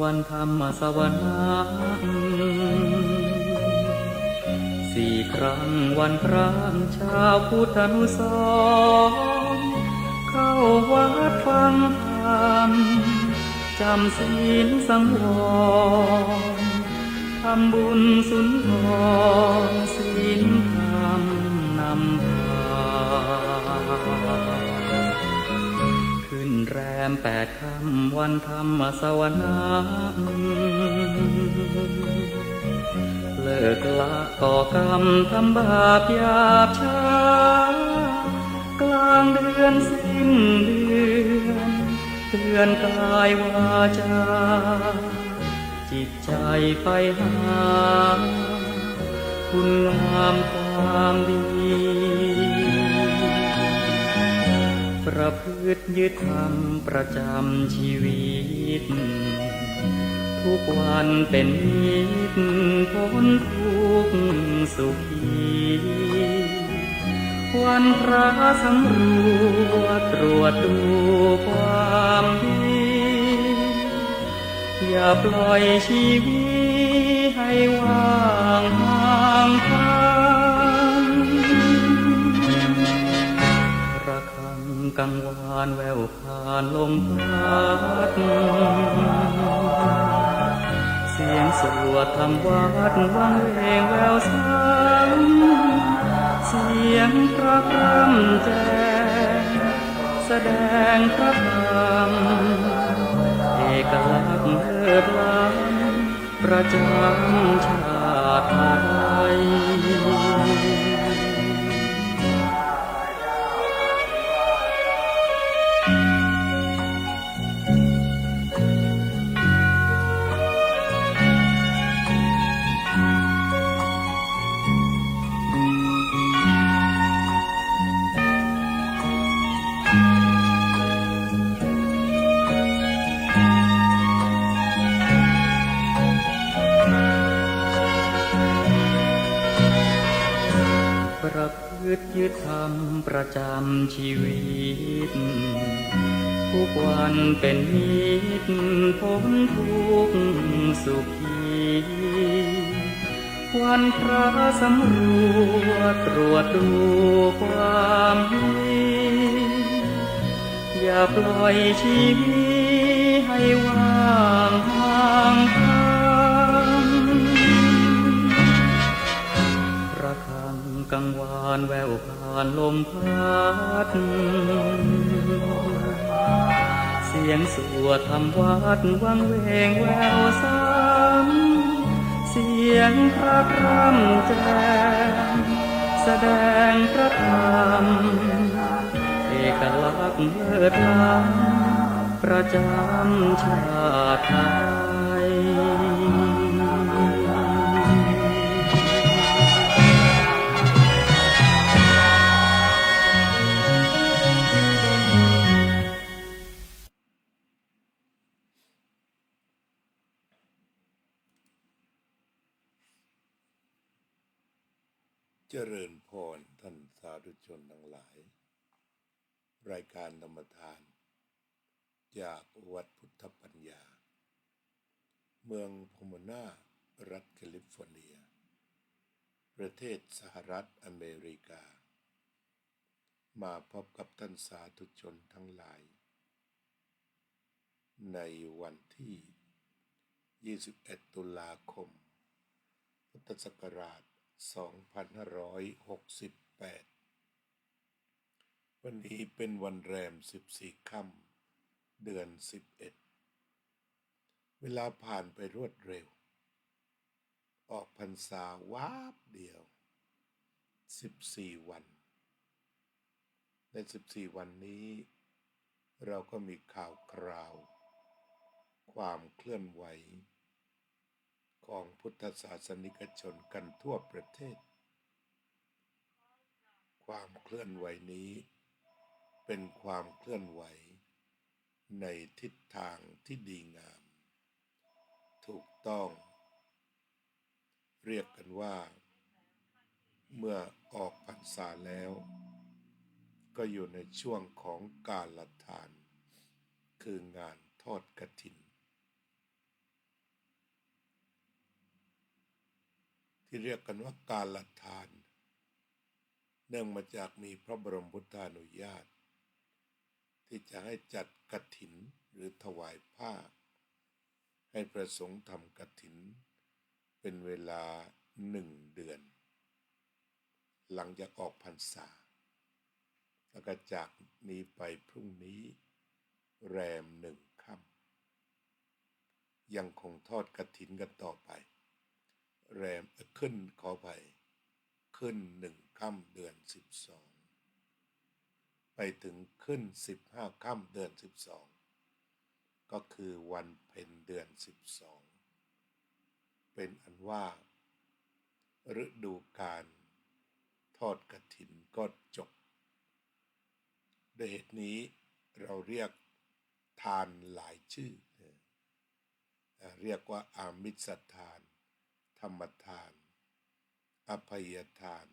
วันธรรมสวนาสี่ครั้งวันพระชาวพุทธานุสรณ์เข้าวัดฟังธรรมจำศีลสังวรทำบุญสุนทรศีลธรรมนำพาขึ้นแรม8 ค่ำวันธรรมสวนาเลิกละก่อกรรมทำบาปหยาบช้ากลางเดือนสิ้นเดือนเตือนกายวาจาจิตใจไปหาคุณงามความดีประพฤติยึดธรรมประจำชีวิตทุกวันเป็นนิจพ้นทุกข์สุขีวันพระสำรวจตรวจดูความดีอย่าปล่อยชีวิตให้ว่างห่างพันระฆังกังวานแววผ่านลมพัดเสียงสวดธรรมวัดวังเวงแววสังเสียงพระพร่ำแจ้งแสดงพระธรรมเอกลักษณ์เลิศล้ำประจำชาติไทยประพฤติยึดธรรมประจำชีวิตทุกวันเป็นนิจพ้นทุกข์สุขีวันพระสำรวจตรวจดูความดีอย่าปล่อยชีวิตให้ว่างห่างพันระฆังกังวานแววผ่านลมพัดเสียงสวดธรรมวัดวังเวงแววซ้ำเสียงพระพร่ำแจ้งแสดงพระธรรมเอกลักษณ์เลิศล้ำประจำชาติไทยเจริญพรท่านสาธุชนทั้งหลายรายการธรรมทานจากวัดพุทธปัญญาเมืองพอมนารัฐแคลิฟอร์เนียประเทศสหรัฐอเมริกามาพบกับท่านสาธุชนทั้งหลายในวันที่21 ตุลาคมพุทธศักราช2568วันนี้เป็นวันแรม14 ค่ำเดือน11เวลาผ่านไปรวดเร็วออกพรรษาวาบเดียว14 วันใน14 วันนี้เราก็มีข่าวคราวความเคลื่อนไหวของพุทธศาสนิกชนกันทั่วประเทศความเคลื่อนไหวนี้เป็นความเคลื่อนไหวในทิศทางที่ดีงามถูกต้องเรียกกันว่าเมื่อออกพรรษาแล้ว ก็อยู่ในช่วงของกาลทานคืองานทอดกฐิน ที่เรียกกันว่ากาลทานเนื่องมาจากมีพระบรมพุทธานุญาตที่จะให้จัดกฐินหรือถวายผ้าให้ประสงค์ทำกฐินเป็นเวลา1 เดือนหลังจากออกพรรษาแล้วก็จากนี้ไปพรุ่งนี้แรม1 ค่ำยังคงทอดกฐินกันต่อไปแรมขึ้นขอไปขึ้น1 ค่ำเดือน12ไปถึงขึ้น15 ค่ำเดือน12ก็คือวันเพ็ญเดือน12เป็นอันว่าฤดูกาลทอดกฐินก็จบด้วยเหตุนี้เราเรียกทานหลายชื่อเรียกว่าอามิสทานธรรมทานอภัยทาน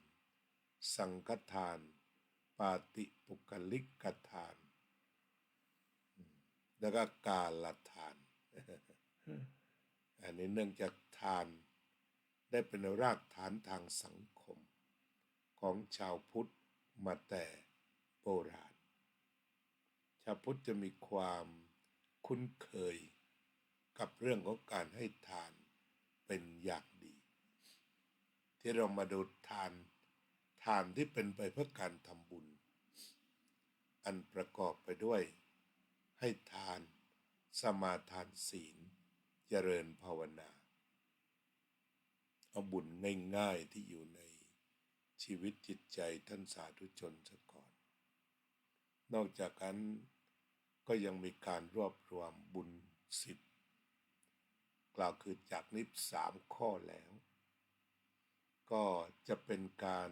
สังฆทานปาติปุกลิกทานแล้วก็กาลทานอันนี้เนื่องจากทานได้เป็นรากฐานทางสังคมของชาวพุทธมาแต่โบราณชาวพุทธจะมีความคุ้นเคยกับเรื่องของการให้ทานเป็นอย่างดีที่เรามาดูทานที่เป็นไปเพื่อการทำบุญอันประกอบไปด้วยให้ทานสมาทานศีลเจริญภาวนาเอาบุญง่ายๆที่อยู่ในชีวิตจิตใจท่านสาธุชนซะก่อนนอกจากนั้นก็ยังมีการรวบรวมบุญ10กล่าวคือจากนี้3 ข้อแล้วก็จะเป็นการ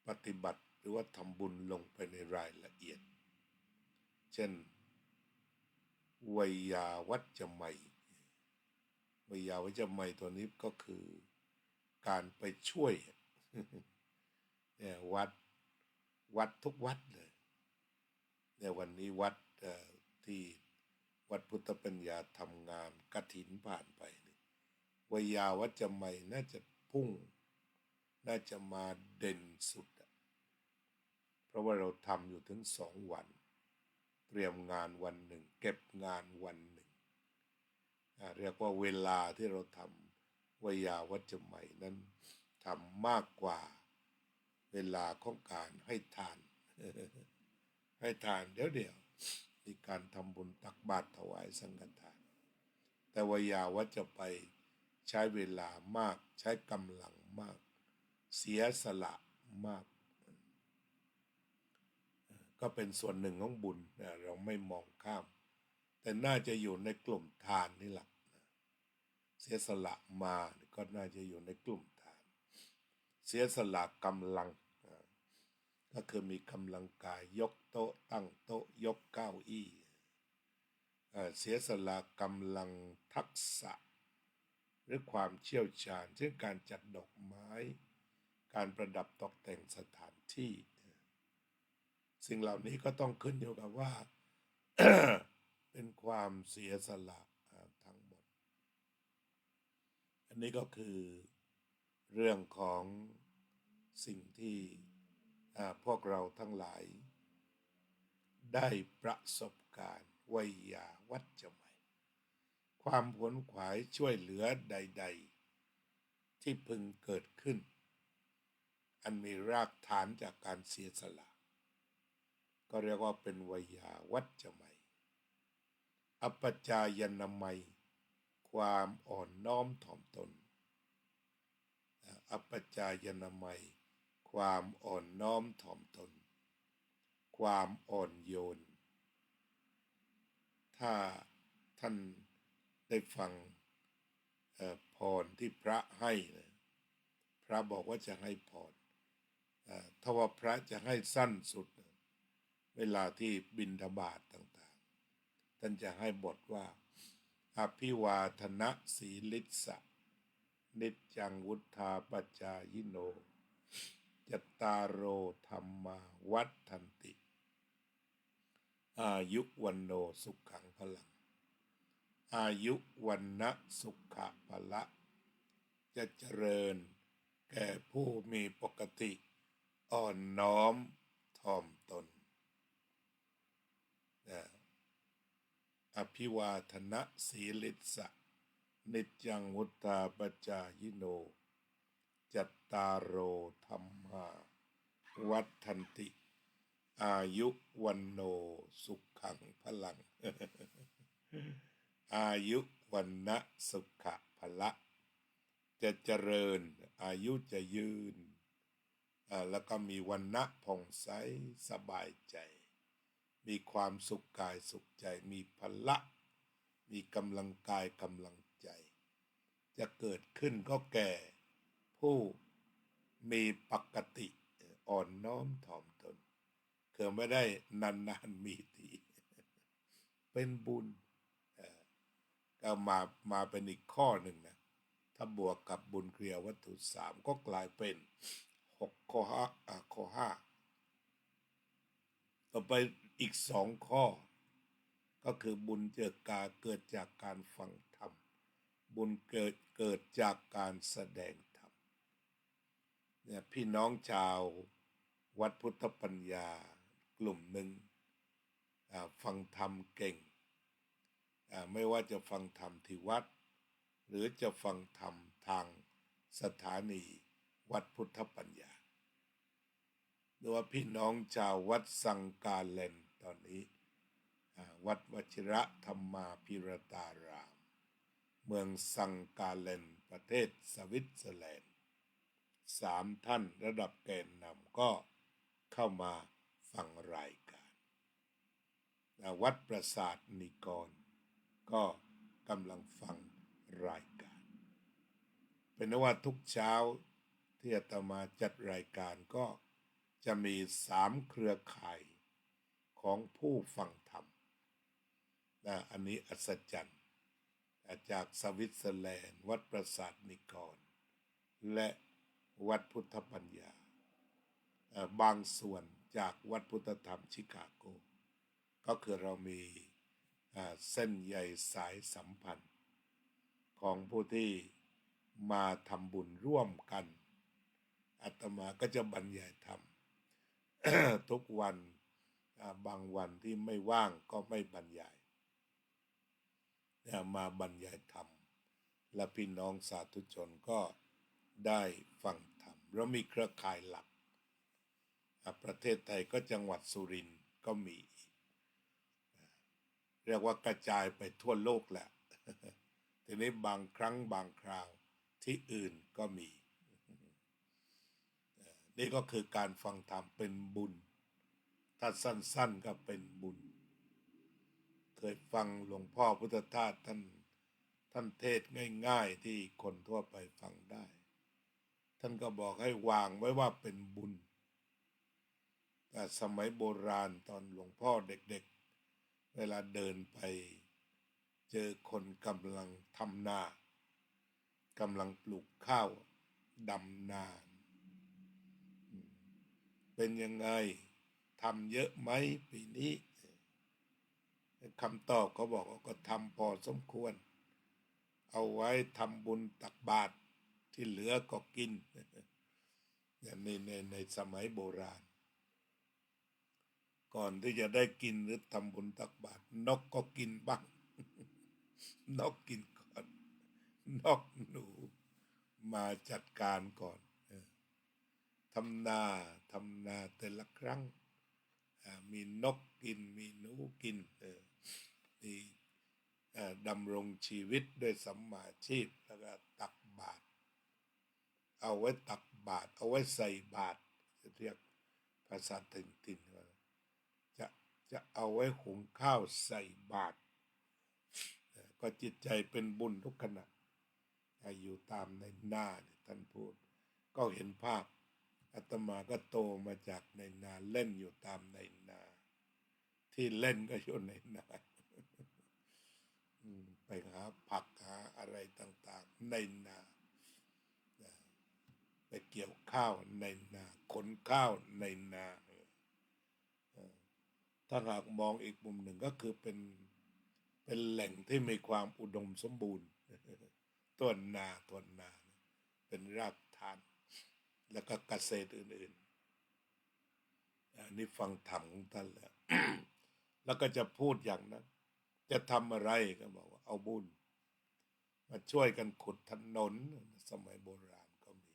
ปฏิบัติหรือว่าทำบุญลงไปในรายละเอียดเช่นวัยยาวัจจะไมยวัยยาวัจจะไมยตัวนี้ก็คือการไปช่วยเนี่ยวัดทุกวัดเลยในวันนี้วัดที่วัดพุทธปัญญาทำงานกฐินผ่านไปนี่วัยยาวัจจะไมยน่าจะพุ่งน่าจะมาเด่นสุดเพราะว่าเราทำอยู่ถึง2 วันเตรียมงานวันหนึ่งเก็บงานวันหนึ่งเรียกว่าเวลาที่เราทำวัยยาวัจจะไมยนั้นทำมากกว่าเวลาของการให้ทานให้ทานเดี๋ยวมีการทำบุญตักบาตรถวายสังฆทานแต่วัยยาวัจจะไปใช้เวลามากใช้กำลังมากเสียสละมากก็เป็นส่วนหนึ่งของบุญเราไม่มองข้ามแต่น่าจะอยู่ในกลุ่มทานนี่แหละเสียสละมาก็น่าจะอยู่ในกลุ่มทานเสียสละกำลังก็คือมีกำลังกายยกโต๊ะตั้งโต๊ะยกเก้าอี้เสียสละกำลังทักษะหรือความเชี่ยวชาญเช่นการจัดดอกไม้การประดับตกแต่งสถานที่สิ่งเหล่านี้ก็ต้องขึ้นอยู่กับว่า เป็นความเสียสละทั้งหมดอันนี้ก็คือเรื่องของสิ่งที่พวกเราทั้งหลายได้ประสบการณ์วัยยาวัจจะไมยความผลขวายช่วยเหลือใดๆที่พึงเกิดขึ้นอันมีรากฐานจากการเสียสละก็เรียกว่าเป็นวัยยาวัจจะไมยอัปปจายนามัยความอ่อนน้อมถ่อมตนอัปปจายนามัยความอ่อนน้อมถ่อมตนความอ่อนโยนถ้าท่านได้ฟังพรที่พระให้นะพระบอกว่าจะให้พรถ้าว่าพระจะให้สั้นสุดเวลาที่บิณฑบาตต่างๆท่านจะให้บทว่าอภิวาทนะสีลิสะนิจจังวุธาปจายิโนจัตตารโอธรรมาวัฏฏันติอายุวันโนสุขังพลังอายุวันนะสุขะพละ จะเจริญแก่ผู้มีปกติอ่อนน้อมถ่อมตนอภิวาทนะสีลิสะนิจจังวุตาปจายิโนจัตตารโอธรรมาวัฏฏันติอายุวันโนสุขังพลัง อายุวันนะสุขะพละจะเจริญอายุจะยืนแล้วก็มีวันนะผ่องใสสบายใจมีความสุขกายสุขใจมีพละมีกำลังกายกำลังใจจะเกิดขึ้นก็แก่ผู้มีปกติอ่อนน้อมถ่อมตนคือไม่ได้นานๆมีทีเป็นบุญก็มาเป็นอีกข้อหนึ่งนะถ้าบวกกับบุญเคลียวัตถุ3ก็กลายเป็น6ข้อห้าต่อไปอีก2ข้อก็คือบุญเกิดจากการฟังธรรมบุญเกิดจากการแสดงธรรมเนี่ยพี่น้องชาววัดพุทธปัญญากลุ่มหนึ่งฟังธรรมเก่งไม่ว่าจะฟังธรรมที่วัดหรือจะฟังธรรมทางสถานีวัดพุทธปัญญาหรือว่าพี่น้องชาววัดสังกาเลนตอนนี้วัดวชิระธรรมาภิรตารามเมืองสังกาเลนประเทศสวิตเซอร์แลนด์3ท่านระดับแกนนำก็เข้ามาฟังรายการวัดปราสาทนิกรก็กำลังฟังรายการเป็นว่าทุกเช้าที่อาตมาจัดรายการก็จะมี3เครือข่ายของผู้ฟังธรรมอันนี้อัศจรรย์จากสวิตเซอร์แลนด์วัดปราสาทนิกรและวัดพุทธปัญญาบางส่วนจากวัดพุทธธรรมชิคาโกก็คือเรามีเส้นใยสายสัมพันธ์ของผู้ที่มาทำบุญร่วมกันอาตมาก็จะบรรยายธรรม ทุกวันบางวันที่ไม่ว่างก็ไม่บรรยายมาบรรยายธรรมและพี่น้องสาธุชนก็ได้ฟังธรรมแล้วมีเครือข่ายหลักประเทศไทยก็จังหวัดสุรินทร์ก็มีเรียกว่ากระจายไปทั่วโลกแหละ ทีนี้บางครั้งบางคราวที่อื่นก็มีนี่ก็คือการฟังธรรมเป็นบุญถ้าสั้นๆก็เป็นบุญเคยฟังหลวงพ่อพุทธทาสท่านเทศง่ายๆที่คนทั่วไปฟังได้ท่านก็บอกให้วางไว้ว่าเป็นบุญแต่สมัยโบราณตอนหลวงพ่อเด็กๆเวลาเดินไปเจอคนกำลังทำนากำลังปลูกข้าวดำนาเป็นยังไงทำเยอะไหมปีนี้คำตอบเขาบอกว่าก็ทำพอสมควรเอาไว้ทำบุญตักบาตรที่เหลือก็กินอย่างในสมัยโบราณก่อนที่จะได้กินหรือทำบุญตักบาตรนกก็กินบ้าง นกกินก่อนนกหนูมาจัดการก่อนทำนาแต่ละครั้งมีนกกินมีหนูกินนี่ดำรงชีวิตด้วยสัมมาชีพแล้วก็ตักบาตรเอาไว้ตักบาตรเอาไว้ใส่บาตรเรียกภาษาถิ่นว่าจะเอาไว้หุงข้าวใส่บาตรก็จิตใจเป็นบุญทุกขณะอยู่ตามในหน้าท่านพูดก็เห็นภาพอาตมาก็โตมาจากในนาเล่นอยู่ตามในนาที่เล่นก็อยู่ในนาไปหาผักหาอะไรต่างๆในนาไปเกี่ยวข้าวในนาขนข้าวในนาถ้าหากมองอีกมุมหนึ่งก็คือเป็นแหล่งที่มีความอุดมสมบูรณ์ต้นนา เป็นรากฐานแล้วก็เกษตรอื่นๆอันนี้ฟังธรรมของท่านแล้ว แล้วก็จะพูดอย่างนั้นจะทำอะไรก็บอกว่าเอาบุญมาช่วยกันขุดถนนสมัยโบราณก็มี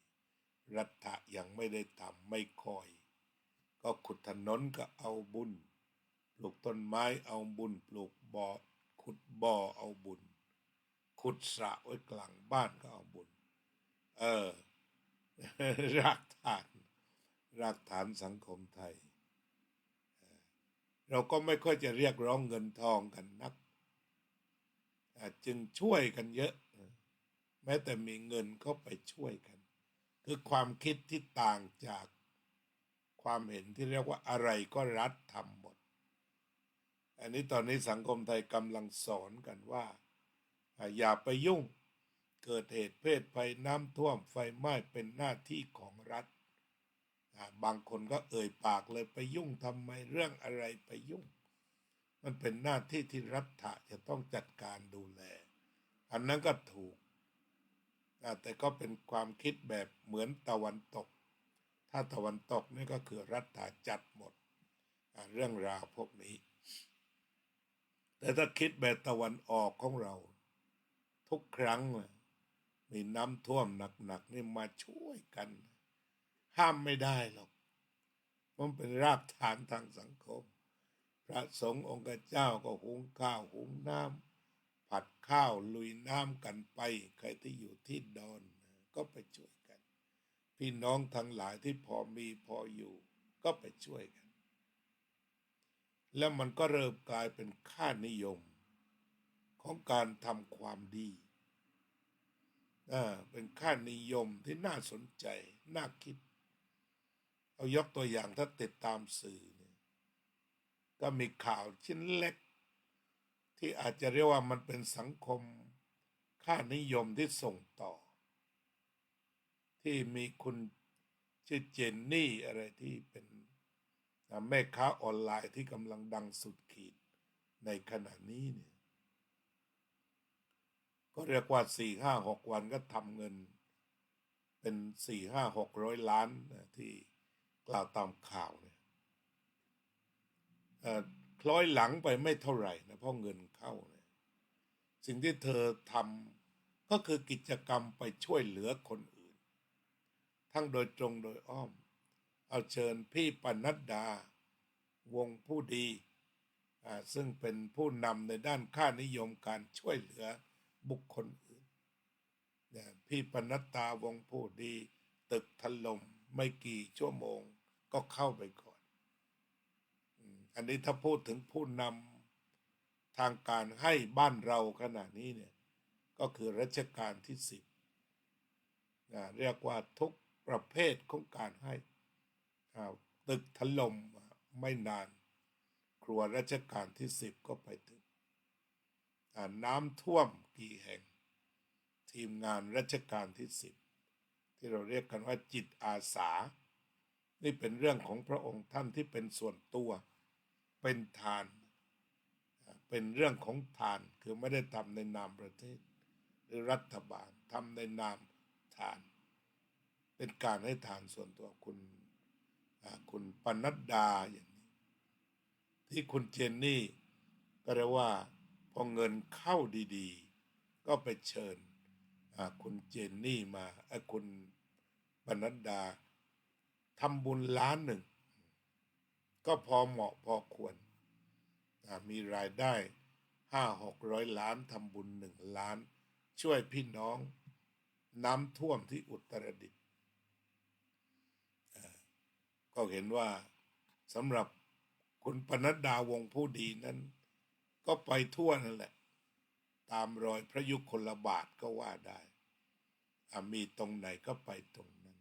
รัฐะยังไม่ได้ทำไม่ค่อยก็ขุดถนนก็เอาบุญปลูกต้นไม้เอาบุญปลูกบ่อขุดบ่อเอาบุญขุดสระไว้กลางบ้านก็เอาบุญเออ รากฐานรากฐานสังคมไทยเราก็ไม่ค่อยจะเรียกร้องเงินทองกันนักจึงช่วยกันเยอะแม้แต่มีเงินก็ไปช่วยกันคือความคิดที่ต่างจากความเห็นที่เรียกว่าอะไรก็รัฐทำหมดอันนี้ตอนนี้สังคมไทยกำลังสอนกันว่าอย่าไปยุ่งเกิดเหตุเพศภัยน้ำท่วมไฟไหม้เป็นหน้าที่ของรัฐบางคนก็เอ่ยปากเลยไปยุ่งทำไมเรื่องอะไรไปยุ่งมันเป็นหน้าที่ที่รัฐจะต้องจัดการดูแลอันนั้นก็ถูกแต่ก็เป็นความคิดแบบเหมือนตะวันตกถ้าตะวันตกนี่ก็คือรัฐจัดหมดเรื่องราวพวกนี้แต่ถ้าคิดแบบตะวันออกของเราทุกครั้งมีน้ำท่วมหนักๆนี่มาช่วยกันห้ามไม่ได้หรอกมันเป็นรากฐานทางสังคมพระสงฆ์องค์เจ้าก็หุงข้าวหุงน้ำผัดข้าวลุยน้ำกันไปใครที่อยู่ที่ดอนก็ไปช่วยกันพี่น้องทั้งหลายที่พอมีพออยู่ก็ไปช่วยกันแล้วมันก็เริ่มกลายเป็นค่านิยมของการทำความดีเป็นค่านิยมที่น่าสนใจน่าคิดเอายกตัวอย่างถ้าติดตามสื่อเนี่ยก็มีข่าวชิ้นเล็กที่อาจจะเรียกว่ามันเป็นสังคมค่านิยมที่ส่งต่อที่มีคุณชื่อเจนนี่อะไรที่เป็นแม่ค้าออนไลน์ที่กำลังดังสุดขีดในขณะนี้เนี่ยก็เรียกว่า4-5-6 วันก็ทำเงินเป็น400-600 ล้านที่กล่าวตามข่าวเนี่ยคล้อยหลังไปไม่เท่าไหร่นะเพราะเงินเข้าเนี่ยสิ่งที่เธอทำก็คือกิจกรรมไปช่วยเหลือคนอื่นทั้งโดยตรงโดยอ้อมเอาเชิญพี่ปนัดดาวงผู้ดีซึ่งเป็นผู้นำในด้านค่านิยมการช่วยเหลือบุคคลอื่นพี่ปนัดดาวงผู้ดีตึกถล่มไม่กี่ชั่วโมงก็เข้าไปก่อนอันนี้ถ้าพูดถึงผู้นำทางการให้บ้านเราขณะนี้เนี่ยก็คือรัชกาลที่10เรียกว่าทุกประเภทของการให้ตึกถล่มไม่นานครัวรัชกาลที่10ก็ไปถึงน้ำท่วมกี่แห่งทีมงานรัชกาลที่10ที่เราเรียกกันว่าจิตอาสานี่เป็นเรื่องของพระองค์ท่านที่เป็นส่วนตัวเป็นทานเป็นเรื่องของทานคือไม่ได้ทำในนามประเทศหรือรัฐบาลทำในนามทานเป็นการให้ทานส่วนตัวคุณปนัดดาอย่างนี้ที่คุณเจนนี่ก็เรียกว่าพอเงินเข้าดีๆก็ไปเชิญคุณเจนนี่มาคุณปนัดดาทำบุญ1 ล้านก็พอเหมาะพอควรมีรายได้500-600 ล้านทำบุญ1 ล้านช่วยพี่น้องน้ำท่วมที่อุตรดิตถ์ก็เห็นว่าสำหรับคุณปนัดดาวงผู้ดีนั้นก็ไปทั่วนั่นแหละตามรอยพระยุคลบาทก็ว่าได้มีตรงไหนก็ไปตรงนั้น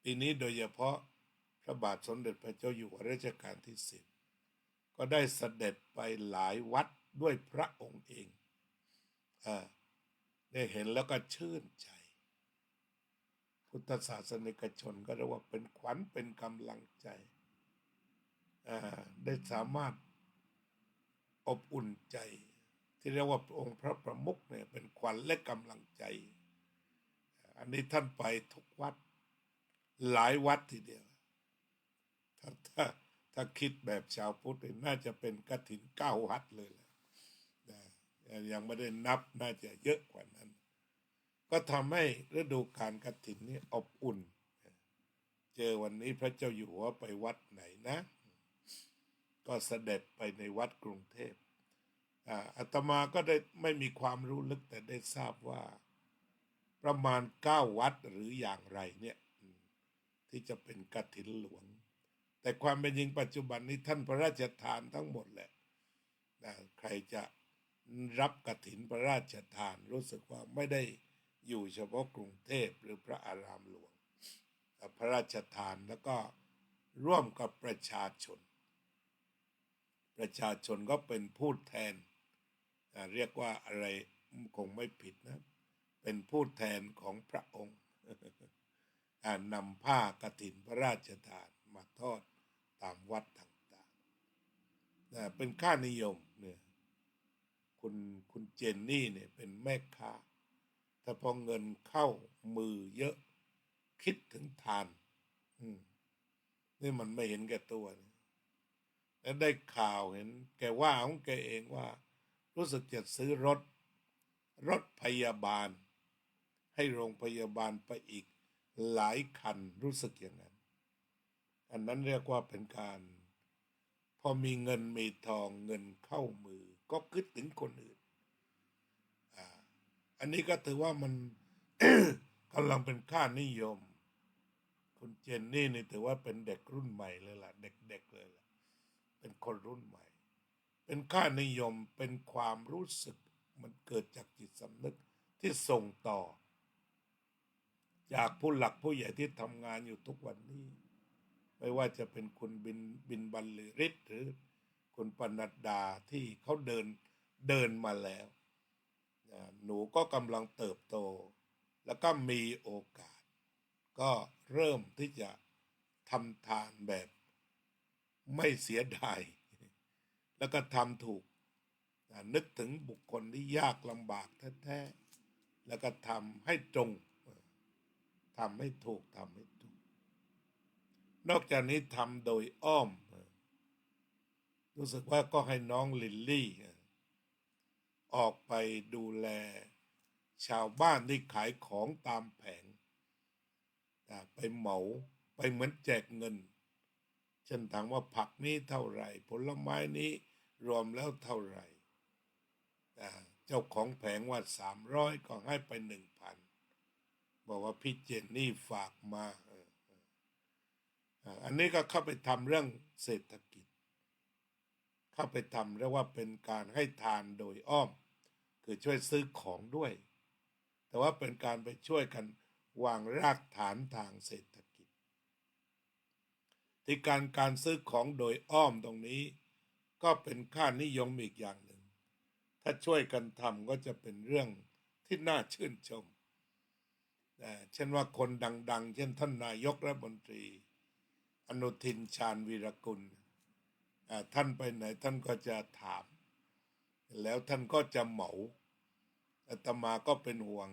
ปีนี้โดยเฉพาะพระบาทสมเด็จพระเจ้าอยู่หัวรัชกาลที่10ก็ได้เสด็จไปหลายวัดด้วยพระองค์เองได้เห็นแล้วก็ชื่นใจพุทธศาสนิกชนก็เรียกว่าเป็นขวัญเป็นกำลังใจได้สามารถอบอุ่นใจที่เรียกว่าองค์พระประมุขเนี่ยเป็นขวัญและกำลังใจ อันนี้ท่านไปทุกวัดหลายวัดทีเดียวถ้าคิดแบบชาวพุทธน่าจะเป็นกฐิน9 วัดเลยแหละนะยังไม่ได้นับน่าจะเยอะกว่านั้น ก็ทำให้ฤดูกาลกฐินนี้อบอุ่น เจอวันนี้พระเจ้าอยู่หัวไปวัดไหนนะ ก็เสด็จไปในวัดกรุงเทพอาตมาก็ได้ไม่มีความรู้ลึกแต่ได้ทราบว่าประมาณ9 วัดหรืออย่างไรเนี่ยที่จะเป็นกฐินหลวงแต่ความเป็นจริงปัจจุบันนี้ท่านพระราชทานทั้งหมดแหละใครจะรับกฐินพระราชทานรู้สึกว่าไม่ได้อยู่เฉพาะกรุงเทพหรือพระอารามหลวงพระราชทานแล้วก็ร่วมกับประชาชนก็เป็นผู้แทนเรียกว่าอะไรคงไม่ผิดนะเป็นผู้แทนของพระองค์นำผ้ากฐินพระราชทานมาทอดตามวัดต่างๆเป็นค่านิยมเนี่ยคุณเจนนี่เนี่ยเป็นแม่ค้าแต่พอเงินเข้ามือเยอะคิดถึงทานนี่มันไม่เห็นแก่ตัวนะแล้วได้ข่าวเห็นแกว่าของแกเองว่ารู้สึกจะซื้อรถพยาบาลให้โรงพยาบาลไปอีกหลายคันรู้สึกอย่างนั้นอันนั้นเรียกว่าเป็นการพอมีเงินมีทองเงินเข้ามือก็คิดถึงคนอื่นอันนี้ก็ถือว่ามัน กำลังเป็นค่านิยมคุณเจนนี่ถือว่าเป็นเด็กรุ่นใหม่เลยล่ะเด็กๆเลยล่ะเป็นคนรุ่นใหม่เป็นค่านิยมเป็นความรู้สึกมันเกิดจากจิตสำนึกที่ส่งต่อจากผู้หลักผู้ใหญ่ที่ทำงานอยู่ทุกวันนี้ไม่ว่าจะเป็นคุณบินบรรลือฤทธิ์หรือคุณปนัดดาที่เขาเดินมาแล้วหนูก็กำลังเติบโตแล้วก็มีโอกาสก็เริ่มที่จะทำทานแบบไม่เสียดายแล้วก็ทำถูกนึกถึงบุคคลที่ยากลำบากแท้ๆแล้วก็ทำให้ตรงทำให้ถูกนอกจากนี้ทำโดยอ้อมรู้สึกว่าก็ให้น้องลิลลี่ออกไปดูแลชาวบ้านที่ขายของตามแผงไปเหมาไปเหมือนแจกเงินเช่นถามว่าผักนี้เท่าไหร่ผลไม้นี้รวมแล้วเท่าไหร่เจ้าของแผงว่า300ก็ให้ไป1,000บอกว่าพี่เจนนี่ฝากมาอันนี้ก็เข้าไปทำเรื่องเศรษฐกิจเข้าไปทำเรียกว่าเป็นการให้ทานโดยอ้อมคือช่วยซื้อของด้วยแต่ว่าเป็นการไปช่วยกันวางรากฐานทางเศรษฐกิจที่การซื้อของโดยอ้อมตรงนี้ก็เป็นค่านิยมอีกอย่างหนึ่งถ้าช่วยกันทำก็จะเป็นเรื่องที่น่าชื่นชมเช่นว่าคนดังๆเช่นท่านนายกรัฐมนตรีอนุทินชาญวีรกุลท่านไปไหนท่านก็จะถามแล้วท่านก็จะเหมาอาตมาก็เป็นห่วง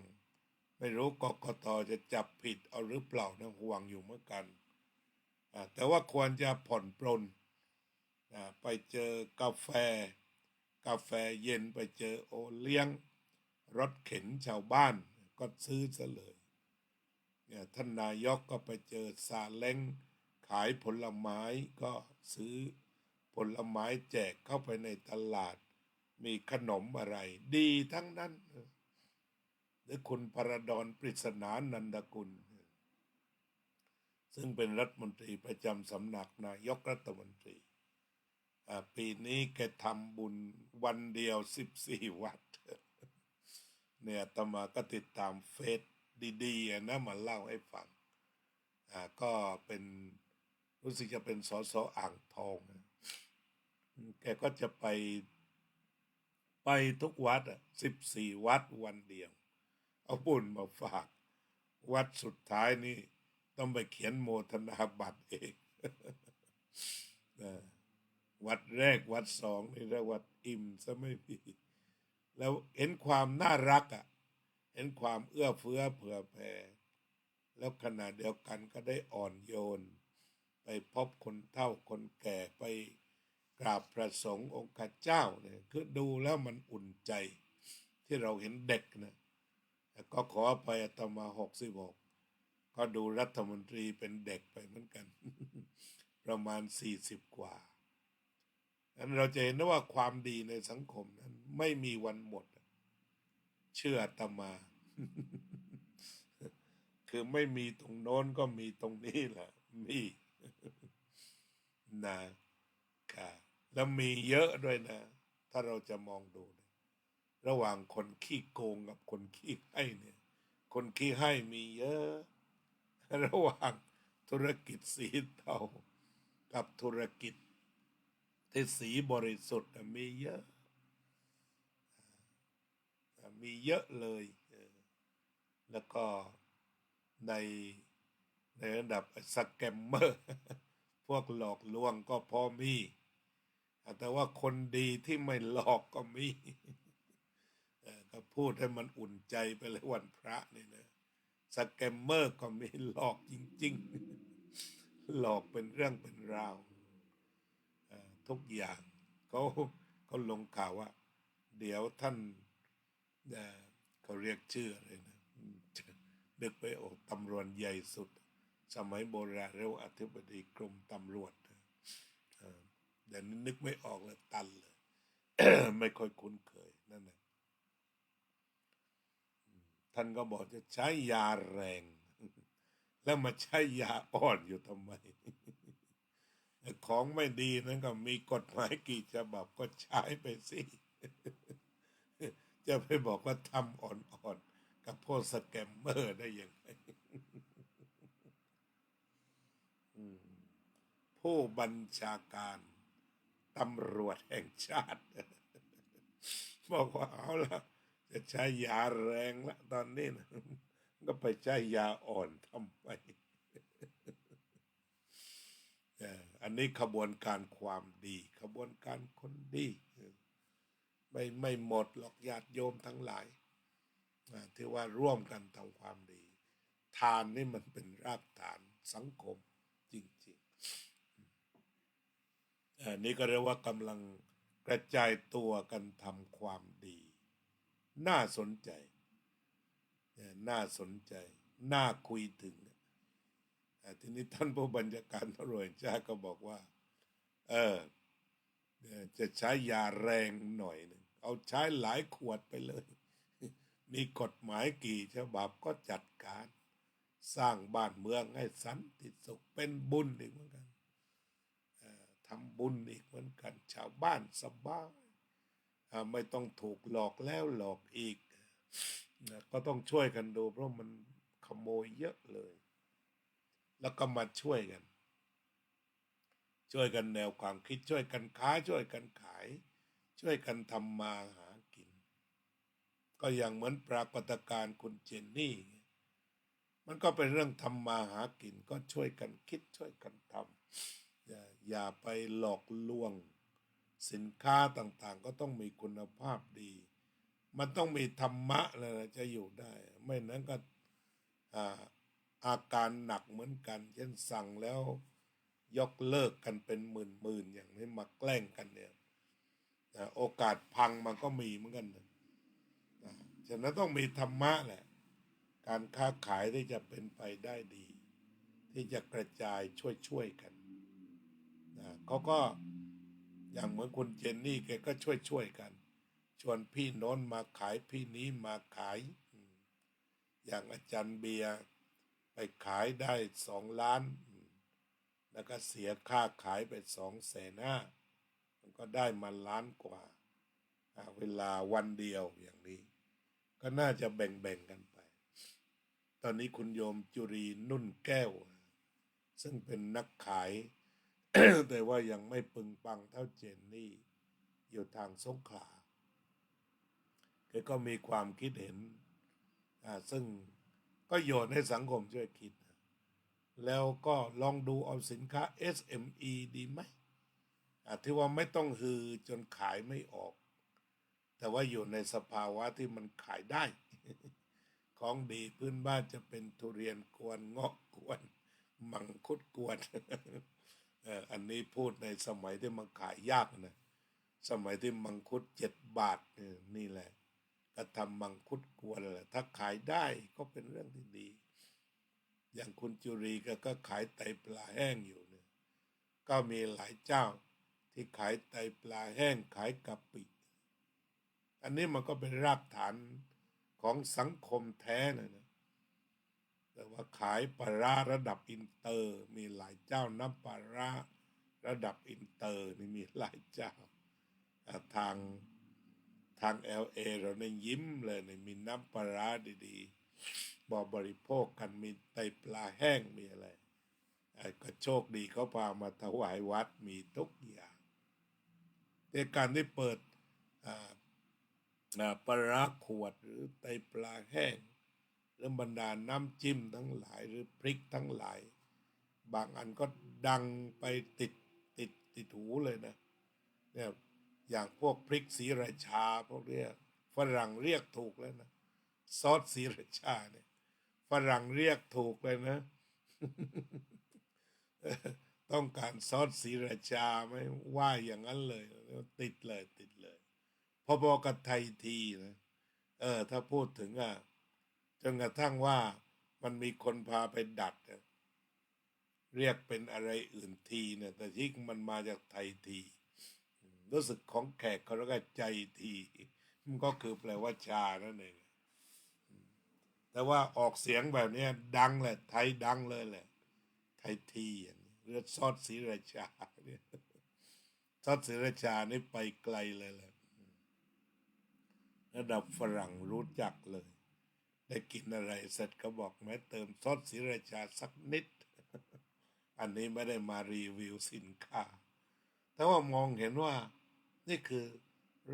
ไม่รู้กกต.จะจับผิดเอาหรือเปล่านะห่วงอยู่เหมือนกันแต่ว่าควรจะผ่อนปรนไปเจอกาแฟเย็นไปเจอโอเลี้ยงรถเข็นชาวบ้านก็ซื้อซะเลยท่านนายกก็ไปเจอซาเล้งขายผลไม้ก็ซื้อผลไม้แจกเข้าไปในตลาดมีขนมอะไรดีทั้งนั้นหรือคุณพระดอนปริศนานันทกุลซึ่งเป็นรัฐมนตรีประจำสำนักนายกรัฐมนตรีปีนี้แกทำบุญวันเดียว14 วัดเนี่ยอาตมาก็ติดตามเฟซดีๆนะมาเล่าให้ฟังก็เป็นรู้สึกจะเป็นสสอ่างทองแกก็จะไปทุกวัด14 วัดวันเดียวเอาบุญมาฝากวัดสุดท้ายนี่ต้องไปเขียนโมทนาบัตรเองวัดแรกวัด2นี่เรียกวัดอิ่มซะไม่มีแล้วเห็นความน่ารักเห็นความเอื้อเฟื้อเผื่อแผ่ แล้วขณะเดียวกันก็ได้อ่อนโยนไปพบคนเฒ่าคนแก่ไปกราบพระสงฆ์องค์ข้าเจ้าเนี่ยคือดูแล้วมันอุ่นใจที่เราเห็นเด็กนะก็ขออภัยอาตมา66ก็ดูรัฐมนตรีเป็นเด็กไปเหมือนกัน ประมาณ40กว่านั้นเราจะเห็นว่าความดีในสังคมนั้นไม่มีวันหมดเชื่ออาตมา คือไม่มีตรงโน้นก็มีตรงนี้แหละมีนะครับแล้วมีเยอะด้วยนะถ้าเราจะมองดูนะระหว่างคนขี้โกงกับคนขี้ให้เนี่ยคนขี้ให้มีเยอะระหว่างธุรกิจสีเทากับธุรกิจที่สีบริสุทธิ์มีเยอะเลยแล้วก็ในในระดับสแกมเมอร์ พวกหลอกลวงก็พอมีแต่ว่าคนดีที่ไม่หลอกก็มีก็พูดให้มันอุ่นใจไปเลยวันพระนี่นะสแกมเมอร์ก็มีหลอกจริงๆหลอกเป็นเรื่องเป็นราวทุกอย่างเขาลงข่าวว่าเดี๋ยวท่านเขาเรียกชื่ออะไรนะนึกไปโอ้ตำรวจใหญ่สุดสมัยโบราณเรียกว่าอธิบดีกรมตำรวจเดี๋ยวนี้นึกไม่ออกเลยตันเลย ไม่ค่อยคุ้นเคยนั่นแหละท่านก็บอกจะใช้ยาแรง แล้วมาใช้ยาอ่อนอยู่ทำไม ของไม่ดีนั้นก็มีกฎหมายกี่ฉบับก็ใช้ไปสิ จะไปบอกว่าทำอ่อนๆกับพวกสแกมเมอร์ได้ยังไง ผู้บัญชาการตำรวจแห่งชาติ บอกว่าเอาละจะใช้ยาแรงละตอนนี้นะก็ไปใช้ยาอ่อนทำไม อันนี้ขบวนการความดีขบวนการคนดีไม่หมดหรอกญาติโยมทั้งหลายที่ว่าร่วมกันทำความดีทานนี่มันเป็นรากฐานสังคมจริงๆนี่ก็เรียกว่ากำลังกระจายตัวกันทำความดีน่าสนใจน่าสนใจน่าคุยถึงทีนี้ท่านผู้บัญชาการตำรวจแห่งชาติก็บอกว่าจะใช้ยาแรงหน่อยหนึ่งเอาใช้หลายขวดไปเลย มีกฎหมายกี่ฉบับก็จัดการสร้างบ้านเมืองให้สันติสุขเป็นบุญอีกเหมือนกันทำบุญอีกเหมือนกันชาวบ้านสบายไม่ต้องถูกหลอกแล้วหลอกอีกก็ต้องช่วยกันดูเพราะมันขโมยเยอะเลยแล้วก็มาช่วยกันแนวความคิดช่วยกันค้าช่วยกันขายช่วยกันทำมาหากินก็อย่างเหมือนปรากฏการณ์คุณเจนนี่มันก็เป็นเรื่องทำมาหากินก็ช่วยกันคิดช่วยกันทำอย่าไปหลอกลวงสินค้าต่างๆก็ต้องมีคุณภาพดีมันต้องมีธรรมะเลยจะอยู่ได้ไม่นั้นก็อาการหนักเหมือนกันเช่นสั่งแล้วยกเลิกกันเป็นหมื่นอย่างนี้มาแกล้งกันเนี่ยโอกาสพังมันก็มีเหมือนกันนะฉะนั้นต้องมีธรรมะแหละการค้าขายที่จะเป็นไปได้ดีที่จะกระจายช่วยกันเขาก็อย่างเหมือนคุณเจนนี่แกก็ช่วยกันชวนพี่โน้นมาขายพี่นี้มาขายอย่างอาจารย์เบียร์ไปขายได้2 ล้านแล้วก็เสียค่าขายไป250,000มันก็ได้มา1 ล้านกว่าเวลาวันเดียวอย่างนี้ก็น่าจะแบ่งกันไปตอนนี้คุณโยมจุรีนุ่นแก้วซึ่งเป็นนักขาย แต่ว่ายังไม่ปึงปังเท่าเจนนี่อยู่ทางสงขลาแกก็มีความคิดเห็นซึ่งก็โยนให้สังคมช่วยคิดแล้วก็ลองดูเอาสินค้า SME ดีไหมที่ว่าไม่ต้องฮือจนขายไม่ออกแต่ว่าอยู่ในสภาวะที่มันขายได้ ของดีพื้นบ้านจะเป็นทุเรียนกวนเงาะกวนมังคุดกวน อันนี้พูดในสมัยที่มันขายยากนะสมัยที่มังคุด7 บาทนี่แหละก็ทำมังคุดกวนแหละถ้าขายได้ก็เป็นเรื่องที่ดี อย่างคุณจุรีก็ขายไตปลาแห้งอยู่เนี่ยก็มีหลายเจ้าที่ขายไตปลาแห้งขายกะปิอันนี้มันก็เป็นรากฐานของสังคมแท้นะแต่ว่าขายปลาร้าระดับอินเตอร์มีหลายเจ้าน้ำปลาร้าระดับอินเตอร์นี่มีหลายเจ้าทางLAเราเนี่ยยิ้มเลยเนี่ยมีน้ำปลาร้าดีๆบริโภคกันมีไตปลาแห้งมีอะไรก็โชคดีเขาพามาถวายวัดมีทุกอย่างในการที่เปิดปลาร้าขวดหรือไตปลาแห้งหรือบรรดาน้ำจิ้มทั้งหลายหรือพริกทั้งหลายบางอันก็ดังไปติดหูเลยนะเนี่ยอย่างพวกพริกศรีราชาพวกเนี้ยฝรั่งเรียกถูกแล้วนะซอสศรีราชาเนี่ยฝรั่งเรียกถูกเลยนะ ต้องการซอสศรีราชาไหมว่าอย่างนั้นเลยติดเลยพอๆกับไทยทีนะถ้าพูดถึงจนกระทั่งว่ามันมีคนพาไปดัดเรียกเป็นอะไรอื่นทีเนี่ยแต่ที่มันมาจากไทยทีรู้สึกของแขกเขาแล้วก็ใจทีมันก็คือแปลว่าชานั่นเองแต่ว่าออกเสียงแบบนี้ดังแหละไทยดังเลยแหละไทยทีอย่างนี้เรือซอสศรีราชาเนี่ยซอสศรีราชานี่ไปไกลเลยแหละระดับฝรั่งรู้จักเลยได้กินอะไรเสร็จก็บอกแม้เติมซอสศรีราชาสักนิด อันนี้ไม่ได้มารีวิวสินค้าแต่ว่ามองเห็นว่านี่คือ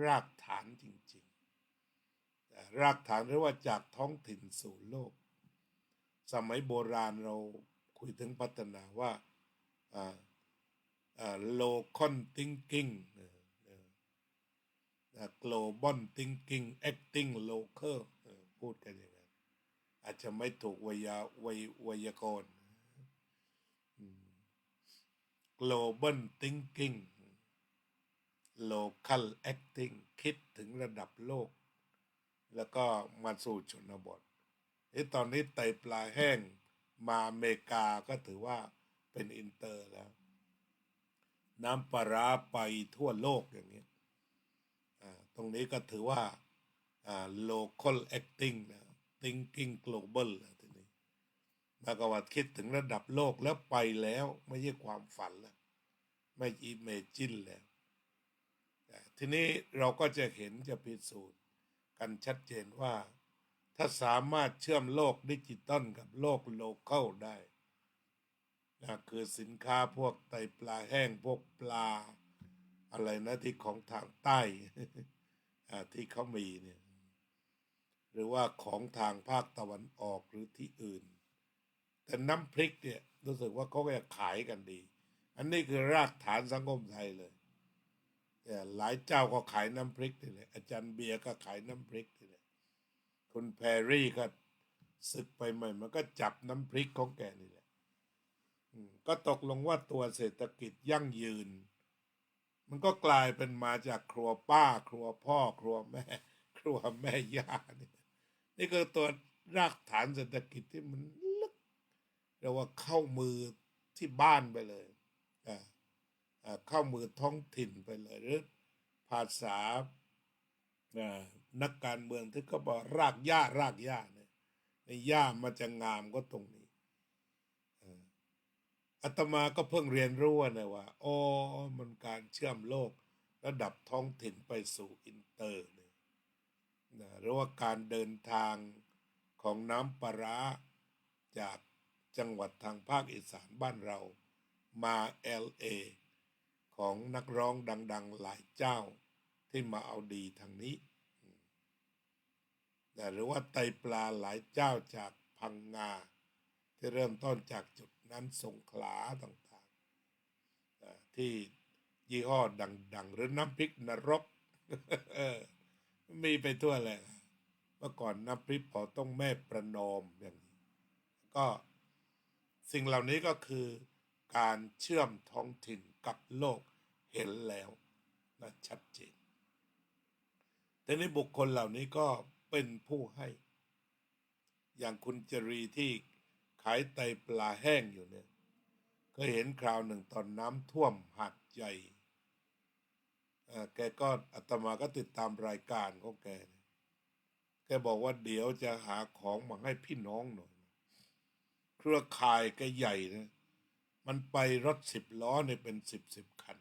รากฐานจริงๆรากฐานเรียกว่าจากท้องถิ่นสู่โลกสมัยโบราณเราคุยถึงพัฒนาว่าlocal thinking global thinking acting local พูดกันอย่างนั้นอาจจะไม่ถูกวยากรณ์ global thinking local acting คิดถึงระดับโลกแล้วก็มาสู่ชนบทตอนนี้ไตปลาแห้งมาอเมริกาก็ถือว่าเป็นอินเตอร์แล้วน้ำปลาร้าไปทั่วโลกอย่างนี้ตรงนี้ก็ถือว่า local acting นะ thinking global แล้วทีนี้มากว่าคิดถึงระดับโลกแล้วไปแล้วไม่ใช่ความฝันแล้วไม่ imagine แล้วทีนี้เราก็จะเห็นจะพิสูจน์กันชัดเจนว่าถ้าสามารถเชื่อมโลกดิจิตอลกับโลกโลคอลได้คือสินค้าพวกไตปลาแห้งพวกปลาอะไรนะที่ของทางใต้ ที่เขามีเนี่ยหรือว่าของทางภาคตะวันออกหรือที่อื่นแต่น้ำพริกเนี่ยรู้สึกว่าเขาก็จะขายกันดีอันนี้คือรากฐานสังคมไทยเลยหลายเจ้าก็ขายน้ำพริกนี่แหละอาจารย์เบียร์ก็ขายน้ำพริกนี่แหละคุณแพรรี่ก็ศึกไปใหม่มันก็จับน้ำพริกของแกนี่แหละก็ตกลงว่าตัวเศรษฐกิจยั่งยืนมันก็กลายเป็นมาจากครัวป้าครัวพ่อครัวแม่ครัวแม่ย่านี่คือตัวรากฐานเศรษฐกิจที่มันลึกเรียกว่าเข้ามือที่บ้านไปเลยเข้ามือท้องถิ่นไปเลยหรือภาษานักการเมืองที่เขาบอกรากหญ้เนี่ยในหญ้ามันจะงามก็ตรงนี้อาตมาก็เพิ่งเรียนรู้นะว่ามันการเชื่อมโลกระดับท้องถิ่นไปสู่อินเตอร์เนี่ยหรือว่าการเดินทางของน้ำปลาร้าจากจังหวัดทางภาคอีสานบ้านเรามา LA ของนักร้องดังๆหลายเจ้าที่มาเอาดีทางนี้หรือว่าไตปลาหลายเจ้าจากพังงาที่เริ่มต้นจากจุดนั้นสงขลาต่างๆที่ยี่ห้อดังๆหรือน้ำพริกนรก มีไปทั่วเลย มื่อก่อนน้ำพริกเผาต้องแม่ประนอมอย่างนี้ก็สิ่งเหล่านี้ก็คือการเชื่อมท้องถิ่นกับโลกเห็นแล้วนะชัดเจนแต่ในบุคคลเหล่านี้ก็เป็นผู้ให้อย่างคุณจรีที่ขายไตปลาแห้งอยู่เนี่ยเคยเห็นคราวหนึ่งตอนน้ำท่วมหาดใหญ่แกก็อาตมาก็ติดตามรายการของแกบอกว่าเดี๋ยวจะหาของมาให้พี่น้องหน่อยเครือข่ายแกใหญ่นะมันไปรถ10 ล้อเนี่ยเป็นสิบคัน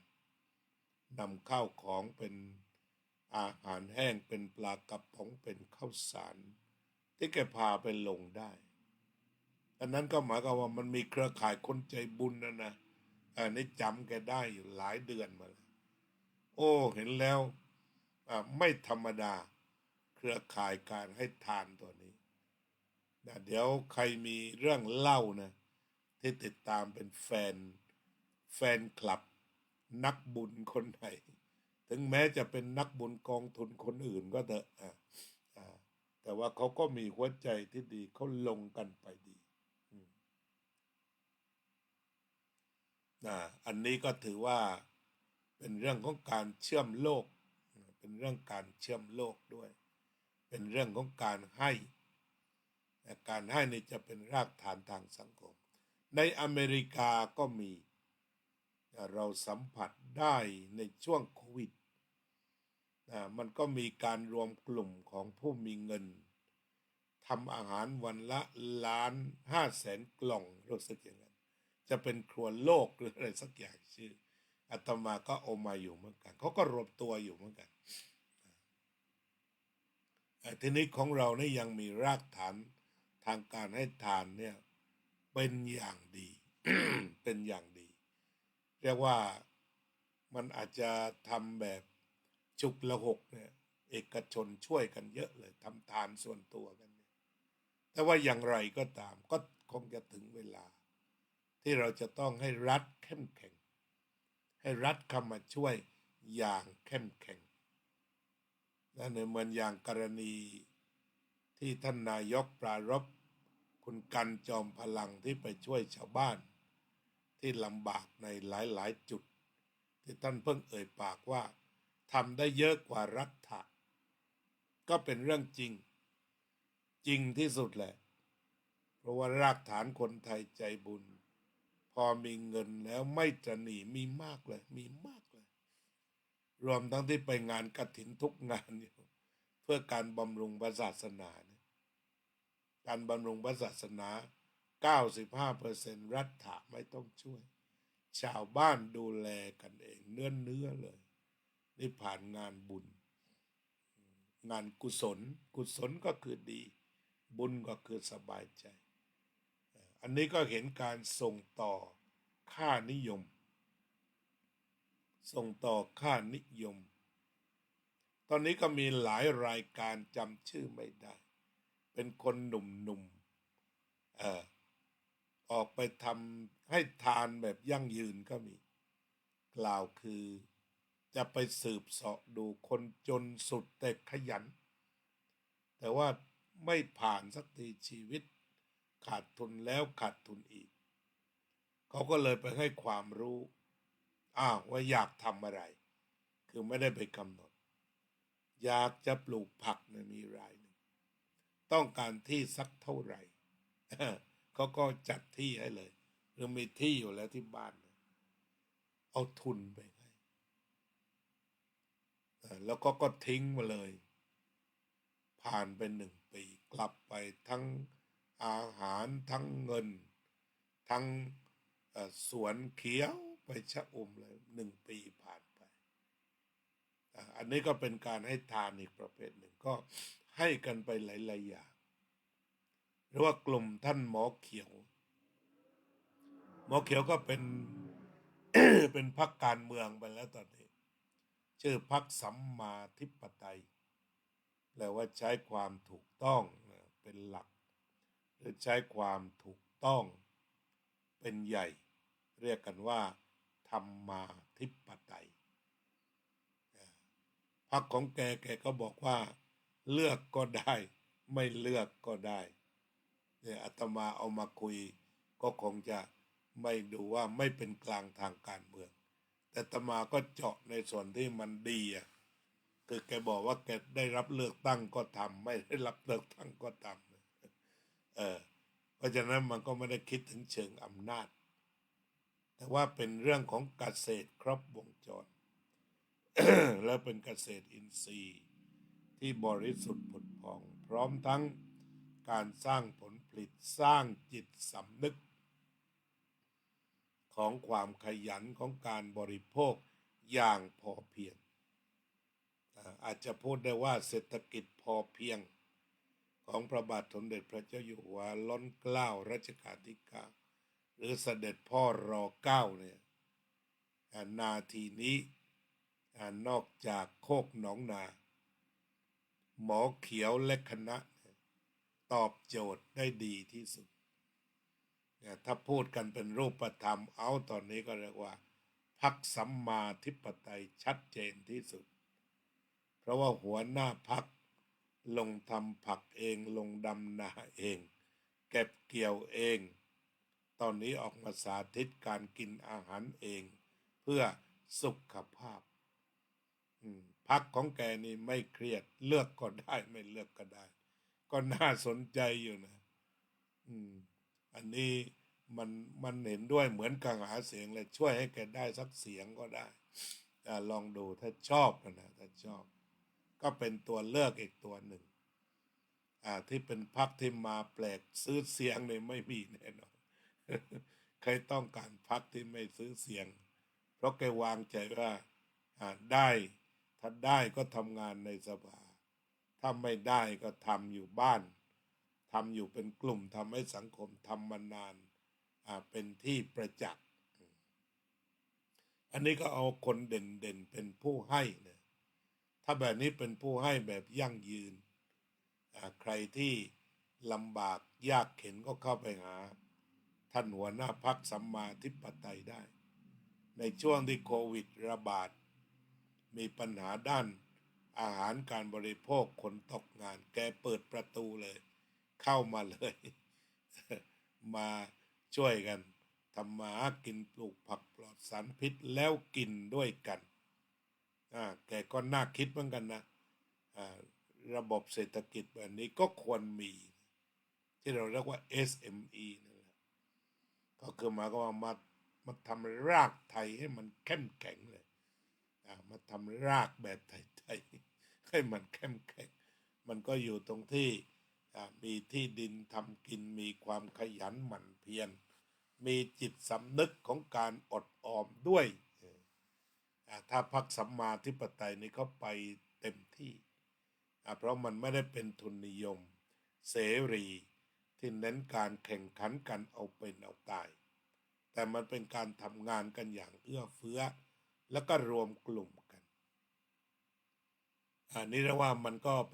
นำข้าวของเป็นอาหารแห้งเป็นปลากระป๋องเป็นข้าวสารที่แกพาไปลงได้อันนั้นก็หมายความว่ามันมีเครือข่ายคนใจบุญนะนี่จำแกได้อยู่หลายเดือนมาแล้วโอ้เห็นแล้วไม่ธรรมดาเครือข่ายการให้ทานตัวนี้นะเดี๋ยวใครมีเรื่องเล่านะที่ติดตามเป็นแฟนคลับนักบุญคนไหนถึงแม้จะเป็นนักบุญกองทุนคนอื่นก็เถอะแต่ว่าเขาก็มีหัวใจที่ดีเขาลงกันไปดีอันนี้ก็ถือว่าเป็นเรื่องของการเชื่อมโลกเป็นเรื่องการเชื่อมโลกด้วยเป็นเรื่องของการให้การให้นี่จะเป็นรากฐานทางสังคมในอเมริกาก็มีเราสัมผัสได้ในช่วงโควิดมันก็มีการรวมกลุ่มของผู้มีเงินทำอาหารวันละ1.5 แสนกล่องรู้สึกอย่างนั้นจะเป็นครัวโลกหรืออะไรสักอย่างชื่ออาตมาก็เอามาอยู่เหมือนกันเขาก็รวมตัวอยู่เหมือนกันทีนี้ของเราเนี่ยยังมีรากฐานทางการให้ทานเนี่ยเป็นอย่างดี เป็นอย่างดีเรียกว่ามันอาจจะทำแบบฉุกละหกเนี่ยเอกชนช่วยกันเยอะเลยทำทานส่วนตัวกันเนี่ยแต่ว่าอย่างไรก็ตามก็คงจะถึงเวลาที่เราจะต้องให้รัฐเข้มแข็งให้รัฐเข้ามาช่วยอย่างเข้มแข็งและในเหมือนอย่างกรณีที่ท่านนายกปรารภคุณกันจอมพลังที่ไปช่วยชาวบ้านที่ลำบากในหลายๆจุดที่ท่านเพิ่งเอ่ยปากว่าทำได้เยอะกว่ารัฐะก็เป็นเรื่องจริงที่สุดแหละเพราะว่ารากฐานคนไทยใจบุญพอมีเงินแล้วไม่จะหนีมีมากเลยรวมทั้งที่ไปงานกฐินทุกงานอยู่เพื่อการบำรุงศาสนาการบำรุงศาสนา 95% รัฐะไม่ต้องช่วยชาวบ้านดูแลกันเองเนื้อเลยนี่ผ่านงานบุญงานกุศลก็คือดีบุญก็คือสบายใจอันนี้ก็เห็นการส่งต่อค่านิยมตอนนี้ก็มีหลายรายการจำชื่อไม่ได้เป็นคนหนุ่มออกไปทำให้ทานแบบยั่งยืนก็มีกล่าวคือจะไปสืบเสาะดูคนจนสุดแต่ขยันแต่ว่าไม่ผ่านสักทีชีวิตขาดทุนแล้วขาดทุนอีกเขาก็เลยไปให้ความรู้ว่าอยากทำอะไรคือไม่ได้ไปกำหนดอยากจะปลูกผักเนี่ยมีรายหนึ่งต้องการที่สักเท่าไหร่ เขาก็จัดที่ให้เลยหรือมีที่อยู่แล้วที่บ้านเอาทุนไปให้แล้วก็ทิ้งมาเลยผ่านไป1 ปีกลับไปทั้งอาหารทั้งเงินทั้งสวนเขียวไปชะอมเลย1 ปีผ่านไปอันนี้ก็เป็นการให้ทานอีกประเภทหนึ่งก็ให้กันไปหลายๆอย่างหรือว่ากลุ่มท่านหมอเขียวก็เป็น เป็นพรรคการเมืองไปแล้วตอนนี้ชื่อพรรคสัมมาธิปไตยแปลว่าใช้ความถูกต้องเป็นหลักหรือใช้ความถูกต้องเป็นใหญ่เรียกกันว่าธรรมาธิปไตยพรรคของแกก็บอกว่าเลือกก็ได้ ไม่เลือกก็ได้เนี่ยอาตมาเอามาคุยก็คงจะไม่ดูว่าไม่เป็นกลางทางการเมืองแต่อาตมาก็เจาะในส่วนที่มันดีอ่ะคือแกบอกว่าแกได้รับเลือกตั้งก็ทำไม่ได้รับเลือกตั้งก็ทำเพราะฉะนั้นมันก็ไม่ได้คิดถึงเชิงอำนาจแต่ว่าเป็นเรื่องของเกษตรครบวงจร และเป็นเกษตรอินทรีย์ที่บริสุทธิ์ผุดผ่องพร้อมทั้งการสร้างผลผลิตสร้างจิตสำนึกของความขยันของการบริโภคอย่างพอเพียงอาจจะพูดได้ว่าเศรษฐกิจพอเพียงของพระบาทสมเด็จพระเจ้าอยู่หัวล้นเกล้ารัชกาลที่ 9หรือเสด็จพ่อร9เนี่ยนาทีนี้นอกจากโคกหนองนาหมอเขียวและคณะตอบโจทย์ได้ดีที่สุดถ้าพูดกันเป็นรูปธรรมเอาตอนนี้ก็เรียกว่าพรรคสัมมาธิปไตยชัดเจนที่สุดเพราะว่าหัวหน้าพรรคลงทำผักเองลงดำนาเองเก็บเกี่ยวเองตอนนี้ออกมาสาธิตการกินอาหารเองเพื่อสุขภาพพรรคของแกนี่ไม่เครียดเลือกก็ได้ไม่เลือกก็ได้ก็น่าสนใจอยู่นะอันนี้มันเห็นด้วยเหมือนกับหาเสียงเลยช่วยให้แกได้สักเสียงก็ได้ลองดูถ้าชอบนะถ้าชอบก็เป็นตัวเลือกอีกตัวหนึ่งที่เป็นพรรคที่มาแปลกซื้อเสียงเนี่ยไม่มีแน่นอน ใครต้องการพรรคที่ไม่ซื้อเสียงเพราะแกวางใจว่าได้ถ้าได้ก็ทำงานในสภาถ้าไม่ได้ก็ทำอยู่บ้านทำอยู่เป็นกลุ่มทำให้สังคมทำมานานเป็นที่ประจักษ์อันนี้ก็เอาคนเด่นเป็นผู้ให้นะถ้าแบบนี้เป็นผู้ให้แบบยั่งยืนใครที่ลำบากยากเข็ญก็เข้าไปหาท่านหัวหน้าพรรคสัมมาธิปไตยได้ในช่วงที่โควิดระบาดมีปัญหาด้านอาหารการบริโภคคนตกงานแกเปิดประตูเลยเข้ามาเลย มาช่วยกันทำมาหากินปลูกผักปลอดสารพิษแล้วกินด้วยกันแกก็น่าคิดเหมือนกันนะระบบเศรษฐกิจแบบนี้ก็ควรมีที่เราเรียกว่า SME นั่นแหละก็คือมาก็มาทำรากไทยให้มันเข้มแข็งเลยมาทำรากแบบไทยๆให้มันเข้มแข็งมันก็อยู่ตรงที่มีที่ดินทำกินมีความขยันหมั่นเพียรมีจิตสำนึกของการอดออมด้วยถ้าพรรคสัมมาธิปไตยนี้เขาไปเต็มที่เพราะมันไม่ได้เป็นทุนนิยมเสรีที่เน้นการแข่งขันกันเอาเป็นเอาตายแต่มันเป็นการทำงานกันอย่างเอื้อเฟื้อแล้วก็รวมกลุ่มกันนี่เรียกว่ามันก็เ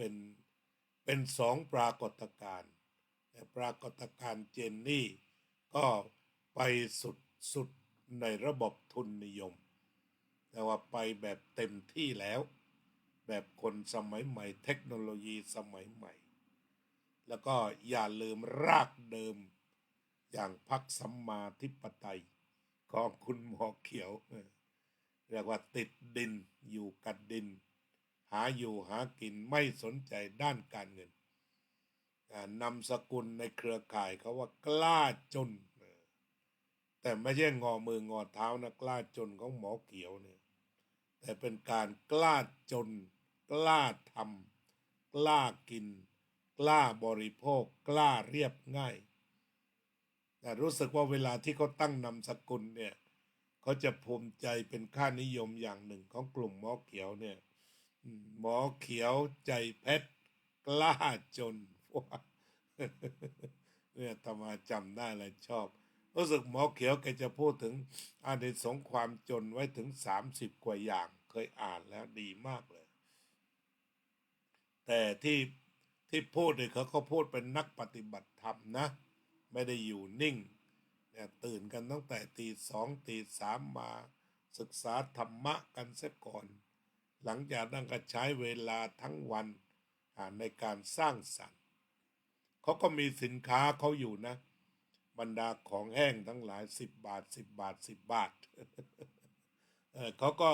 ป็นสองปรากฏการณ์แต่ปรากฏการณ์เจนนี่ก็ไปสุดในระบบทุนนิยมแต่ว่าไปแบบเต็มที่แล้วแบบคนสมัยใหม่เทคโนโลยีสมัยใหม่แล้วก็อย่าลืมรากเดิมอย่างพรรคสัมมาธิปไตยของคุณหมอเขียวเรียกว่าติดดินอยู่กับดินหาอยู่หากินไม่สนใจด้านการเงินนำสกุลในเครือข่ายเขาว่ากล้าจนแต่ไม่ใช่งอมืองอเท้านะกล้าจนของหมอเขียวเนี่ยแต่เป็นการกล้าจนกล้าทำกล้ากินกล้าบริโภคกล้าเรียบง่ายแต่รู้สึกว่าเวลาที่เขาตั้งนามสกุลเนี่ยเขาจะภูมิใจเป็นค่านิยมอย่างหนึ่งของกลุ่มหมอเขียวเนี่ยหมอเขียวใจเพชรกล้าจนเนี่ยธรรมาจำได้เลยชอบรู้สึกหมอเขียวแกจะพูดถึงอานิสงส์ความจนไว้ถึง30กว่าอย่างเคยอ่านแล้วดีมากเลยแต่ที่พูดเนี่ยเขาพูดเป็นนักปฏิบัติธรรมนะไม่ได้อยู่นิ่งเนี่ยตื่นกันตั้งแต่ตี 2 ตี 3มาศึกษาธรรมะกันเสียก่อนหลังจากนั้นก็ใช้เวลาทั้งวันในการสร้างสรรค์ เขาก็มีสินค้าเขาอยู่นะบรรดาของแห้งทั้งหลาย10 บาท10 บาท10 บาทเขาก็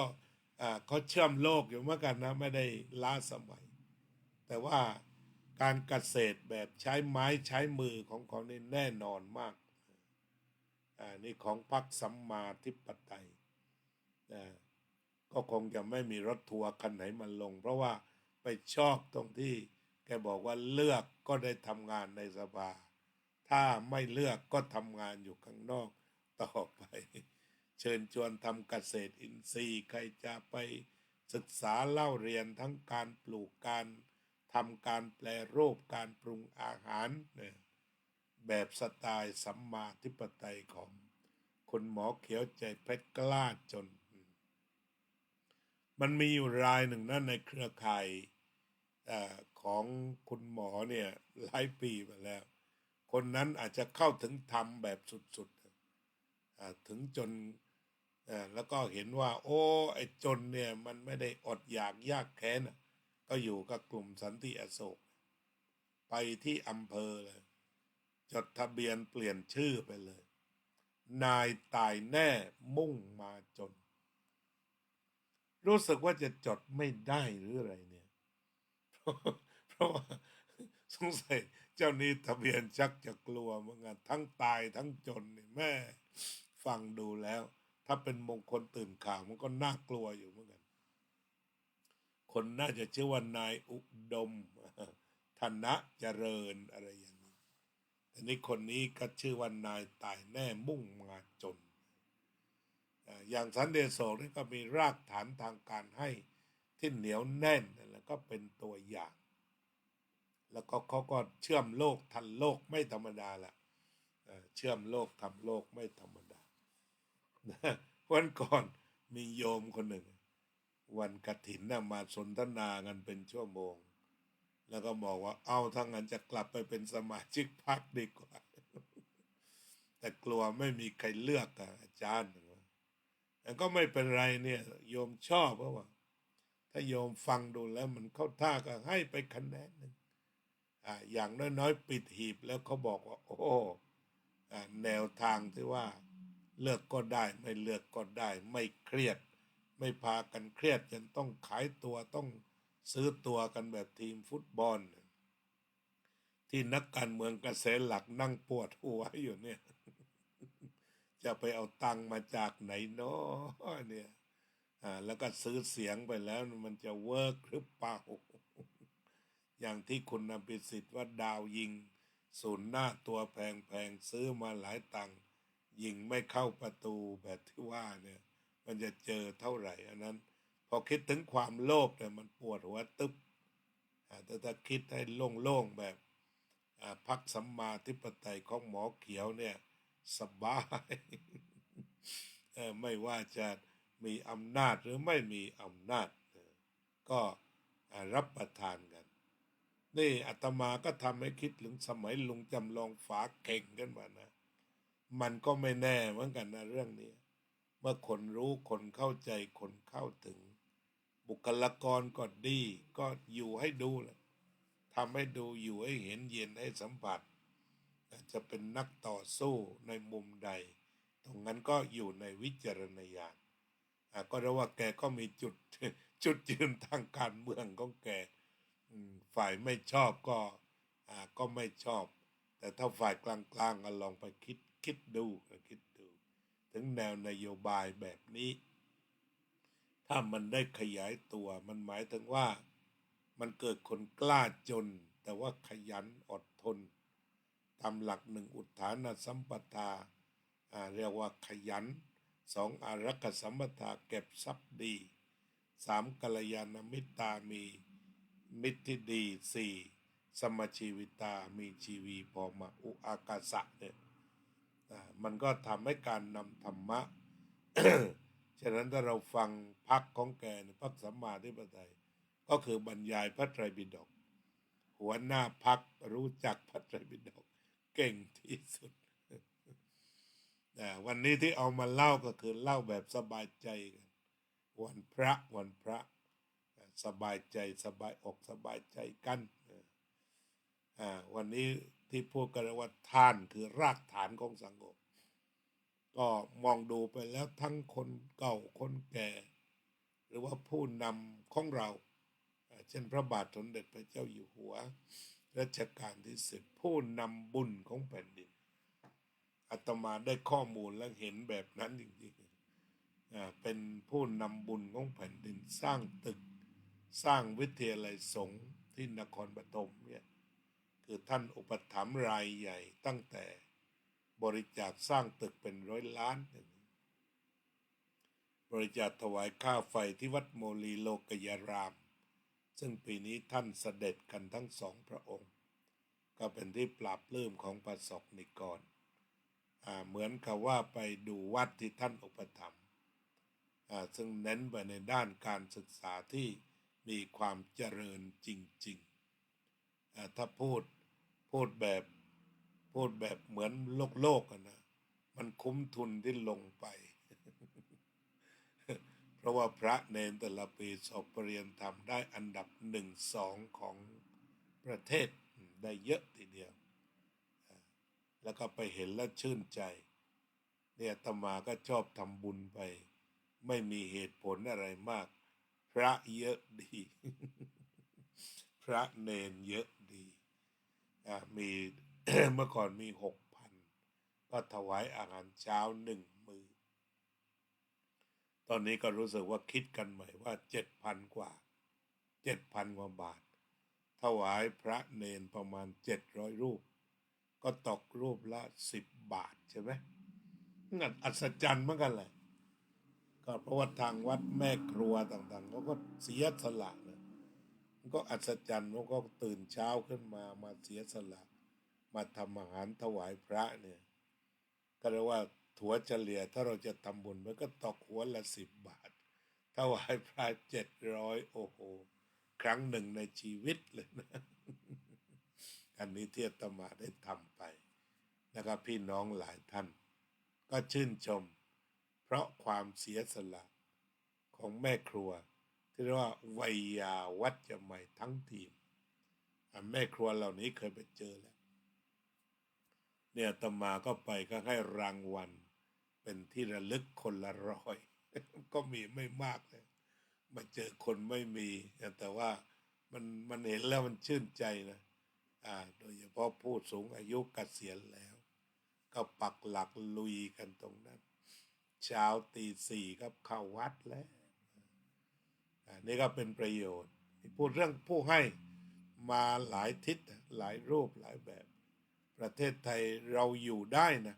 เขาเชื่อมโลกอยู่เหมือนกันนะไม่ได้ล้าสมัยแต่ว่าการเกษตรแบบใช้ไม้ใช้มือของเขานี่แน่นอนมากนี่ของพรรคสัมมาธิปไตยก็คงจะไม่มีรถทัวร์คันไหนมาลงเพราะว่าไปชอบตรงที่แกบอกว่าเลือกก็ได้ทำงานในสภาถ้าไม่เลือกก็ทำงานอยู่ข้างนอกต่อไปเชิญชวนทำเกษตรอินทรีย์ใครจะไปศึกษาเล่าเรียนทั้งการปลูกการทำการแปรรูปการปรุงอาหารเนี่ยแบบสไตล์สัมมาธิปไตยของคุณหมอเขียวใจเพชรกล้าจนมันมีอยู่รายหนึ่งนั่นในเครือข่ายของคุณหมอเนี่ยหลายปีมาแล้วคนนั้นอาจจะเข้าถึงธรรมแบบสุดๆถึงจนแล้วก็เห็นว่าโอ้ไอ้จนเนี่ยมันไม่ได้อดอยากยากแค้นก็อยู่กับกลุ่มสันติอโศกไปที่อำเภอเลยจดทะเบียนเปลี่ยนชื่อไปเลยนายตายแน่มุ่งมาจนรู้สึกว่าจะจดไม่ได้หรืออะไรเนี่ยเพราะว่าสงสัยเจ้านี้ทะเบียนชักจะกลัวเหมือนกันทั้งตายทั้งจนนี่แม่ฟังดูแล้วถ้าเป็นมงคลตื่นข่าวมันก็น่ากลัวอยู่เหมือนกันคนน่าจะชื่อว่านายอุดมธนะเจริญอะไรอย่างนี้แต่นี่คนนี้ก็ชื่อว่านายตายแน่มุ่งมาจนอย่างสันเดโศกนี่ก็มีรากฐานทางการให้ที่เหนียวแน่นแล้วก็เป็นตัวอย่างแล้วก็เขาก็เชื่อมโลกทันโลกไม่ธรรมดาละเชื่อมโลกทำโลกไม่ธรรมดาวันก่อนมีโยมคนหนึ่งวันกฐินมาสนทนากันเป็นชั่วโมงแล้วก็บอกว่าเอาทั้งนั้นจะกลับไปเป็นสมาชิกพรรคดีกว่าแต่กลัวไม่มีใครเลือกอาจารย์แต่ก็ไม่เป็นไรเนี่ยโยมชอบเพราะว่าถ้าโยมฟังดูแล้วมันเข้าท่าก็ให้ไปคะแนนหนึ่งอย่างน้อยๆปิดหีบแล้วเขาบอกว่าโอ้แนวทางที่ว่าเลือกก็ได้ไม่เลือกก็ได้ไม่เครียดไม่พากันเครียดจนต้องขายตัวต้องซื้อตัวกันแบบทีมฟุตบอลที่นักการเมืองกระแสหลักนั่งปวดหัวอยู่เนี่ยจะไปเอาตังค์มาจากไหนเนาะเนี่ยแล้วก็ซื้อเสียงไปแล้วมันจะเวิร์กหรือเปล่าอย่างที่คุณนำไปสิทธิ์ว่าดาวยิงศูนย์หน้าตัวแพงๆซื้อมาหลายตังค์ยิงไม่เข้าประตูแบบที่ว่าเนี่ยมันจะเจอเท่าไหร่อันนั้นพอคิดถึงความโลภเนี่ยมันปวดหัวตึ๊บแต่ถ้าคิดให้โล่งๆแบบพรรคสัมมาธิปไตยของหมอเขียวเนี่ยสบายไม่ว่าจะมีอำนาจหรือไม่มีอำนาจก็รับประทานกันนี่อาตมาก็ทำให้คิดถึงสมัยลุงจำลองฝาเข่งกันมานะมันก็ไม่แน่เหมือนกันนะเรื่องนี้เมื่อคนรู้คนเข้าใจคนเข้าถึงบุคลากรก็ดีก็อยู่ให้ดูแหละทำให้ดูอยู่ให้เห็นเย็นให้สัมผัสจะเป็นนักต่อสู้ในมุมใดตรงนั้นก็อยู่ในวิจารณญาณก็เรียกว่าแกก็มีจุดยืนทางการเมืองของแกฝ่ายไม่ชอบก็ไม่ชอบแต่ถ้าฝ่ายกลางๆก็ลองไปคิดดูถึงแนวนโยบายแบบนี้ถ้ามันได้ขยายตัวมันหมายถึงว่ามันเกิดคนกล้าจนแต่ว่าขยันอดทนตามหลักหนึ่งอุทานสัมปทาเรียกว่าขยัน2อารักขสัมปทาเก็บทรัพย์ดี3กัลยาณมิตรามีมิตรที่ดี4สมชีวิตามีชีวีพอมาอุอากาสะเนี่ยมันก็ทำให้การนำธรรมะ ฉะนั้นถ้าเราฟังพรรคของแกพรรคสัมมาธิปไตยก็คือบรรยายพระไตรปิฎกหัวหน้าพรรครู้จักพระไตรปิฎกเก่งที่สุดวันนี้ที่เอามาเล่าก็คือเล่าแบบสบายใจกันวันพระสบายใจสบายอกสบายใจกันวันนี้ ที่พูดกันว่าท่านคือรากฐานของสังคมก็มองดูไปแล้วทั้งคนเก่าคนแก่หรือว่าผู้นำของเราเช่นพระบาทสมเด็จพระเจ้าอยู่หัวรัชกาลที่10ผู้นำบุญของแผ่นดินอาตมาได้ข้อมูลและเห็นแบบนั้นจริงๆเป็นผู้นำบุญของแผ่นดินสร้างตึกสร้างวิทยาลัยสงฆ์ที่นครปฐมเนี่ยคือท่านอุปถัมภ์รายใหญ่ตั้งแต่บริจาคสร้างตึกเป็นร้อยล้านบริจาคถวายค่าไฟที่วัดโมลีโลกยารามซึ่งปีนี้ท่านเสด็จกันทั้งสองพระองค์ก็เป็นที่ปราบปลื้มของประสบนิกรเหมือนกับว่าไปดูวัดที่ท่านอุปถัมภ์ซึ่งเน้นไปในด้านการศึกษาที่มีความเจริญจริงๆถ้าพูดแบบเหมือนโลกนะมันคุ้มทุนที่ลงไป เพราะว่าพระเนนแต่ละปีสอบปรริญญาธรรมได้อันดับ1-2ของประเทศได้เยอะทีเดียวแล้วก็ไปเห็นแล้วชื่นใจเนี่ยอาตมาก็ชอบทำบุญไปไม่มีเหตุผลอะไรมากพระเยอะดี พระเนนเยอะดีมี เมื่อก่อนมี6,000ก็ถวายอาหารเช้า1 มื้อตอนนี้ก็รู้สึกว่าคิดกันใหม่ว่า7,000 กว่าบาทถวายพระเนนประมาณ700 รูปก็ตกรูปละ10 บาทใช่ไหมงั้นอัศจรรย์เหมือนกันแหละก็เพราะว่าทางวัดแม่ครัวต่างๆเขาก็เสียสละนะมันก็อัศจรรย์เขาก็ตื่นเช้าขึ้นมาเสียสละมาทำอาหารถวายพระเนี่ยก็เรียกว่าถัวเฉลี่ยถ้าเราจะทำบุญมันก็ตกหัวละ10 บาทถวายพระ700โอ้โหครั้งหนึ่งในชีวิตเลยนะอันนี้ที่อาตมาได้ทำไปนะครับพี่น้องหลายท่านก็ชื่นชมเพราะความเสียสละของแม่ครัวที่เรียกว่าวัยยาวัจจะใหม่ทั้งทีมแม่ครัวเหล่านี้เคยไปเจอแล้วเนี่ยอาตมาก็ไปก็ให้รางวัลเป็นที่ระลึกคนละ100 ก็มีไม่มากเลยมาเจอคนไม่มีแต่ว่ามันเห็นแล้วมันชื่นใจนะโดยเฉพาะผู้สูงอายุเกษียณแล้วก็ปักหลักลุยกันตรงนั้นเช้าตี 4ครับเข้าวัดแล้วนี่ก็เป็นประโยชน์พูดเรื่องผู้ให้มาหลายทิศหลายรูปหลายแบบประเทศไทยเราอยู่ได้นะ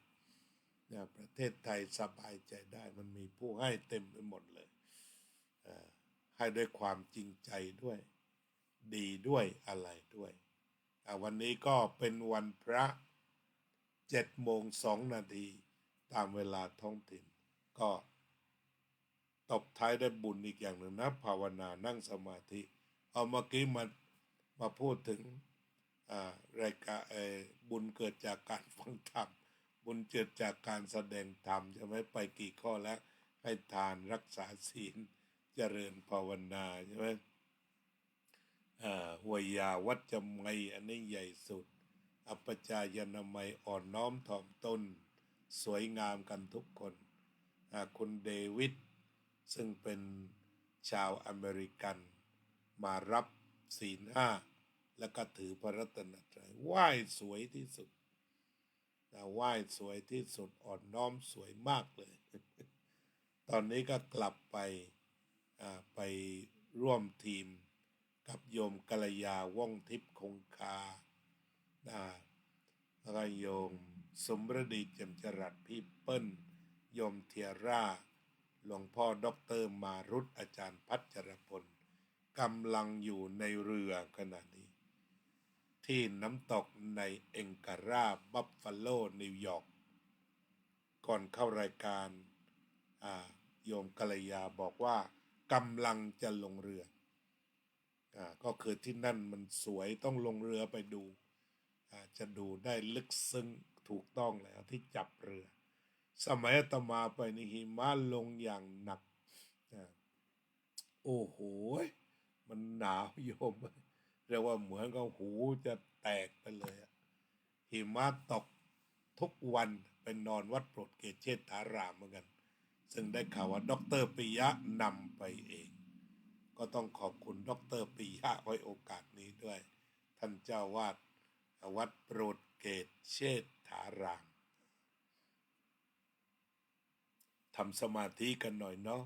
ประเทศไทยสบายใจได้มันมีผู้ให้เต็มไปหมดเลยให้ด้วยความจริงใจด้วยดีด้วยอะไรด้วยวันนี้ก็เป็นวันพระ7:02ตามเวลาท้องถิ่นก็ตบท้ายได้บุญอีกอย่างหนึ่งนะภาวนานั่งสมาธิเอาเมื่อกี้มาพูดถึงรายการบุญเกิดจากการฟังธรรมบุญเกิดจากการแสดงธรรมจะไม่ไปกี่ข้อแล้วให้ทานรักษาศีลเจริญภาวนาใช่ไหมหัวยาวัจจะไมอันนี้ใหญ่สุดอัปปจายนามัยอ่อนน้อมถ่อมตนสวยงามกันทุกคนคุณเดวิดซึ่งเป็นชาวอเมริกันมารับศีล 5แล้วก็ถือพระรัตนตรัยไหว้สวยที่สุดไหว้สวยที่สุดอ่อนน้อมสวยมากเลย ตอนนี้ก็กลับไปร่วมทีมกับโยมกัลยาว่องทิพย์คงคาแล้วก็โยมสมฤดีเจมจรัสพี่เปิ้ลโยมเทียร่าหลวงพ่อด็อกเตอร์มารุตอาจารย์พัชรพลกำลังอยู่ในเรือขณะนี้ที่น้ำตกในเองการาบัฟฟาโลนิวยอร์กก่อนเข้ารายการโยมกัลยาบอกว่ากำลังจะลงเรือก็คือที่นั่นมันสวยต้องลงเรือไปดูจะดูได้ลึกซึ้งถูกต้องแล้วที่จับเรือสมัยอาตมาไปในหิมะลงอย่างหนักโอ้โหมันหนาวโยมเรียกว่าเหมือนกับหูจะแตกไปเลยหิ หิมะตกทุกวันเป็นนอนวัดโปรดเกศเชษฐารามเหมือนกันซึ่งได้ข่าวว่าดร.ปิยะนำไปเองก็ต้องขอบคุณดร.ปิยะไว้โอกาสนี้ด้วยท่านเจ้าวาดวัดโปรดเกศเชษฐารามทำสมาธิกันหน่อยเนาะ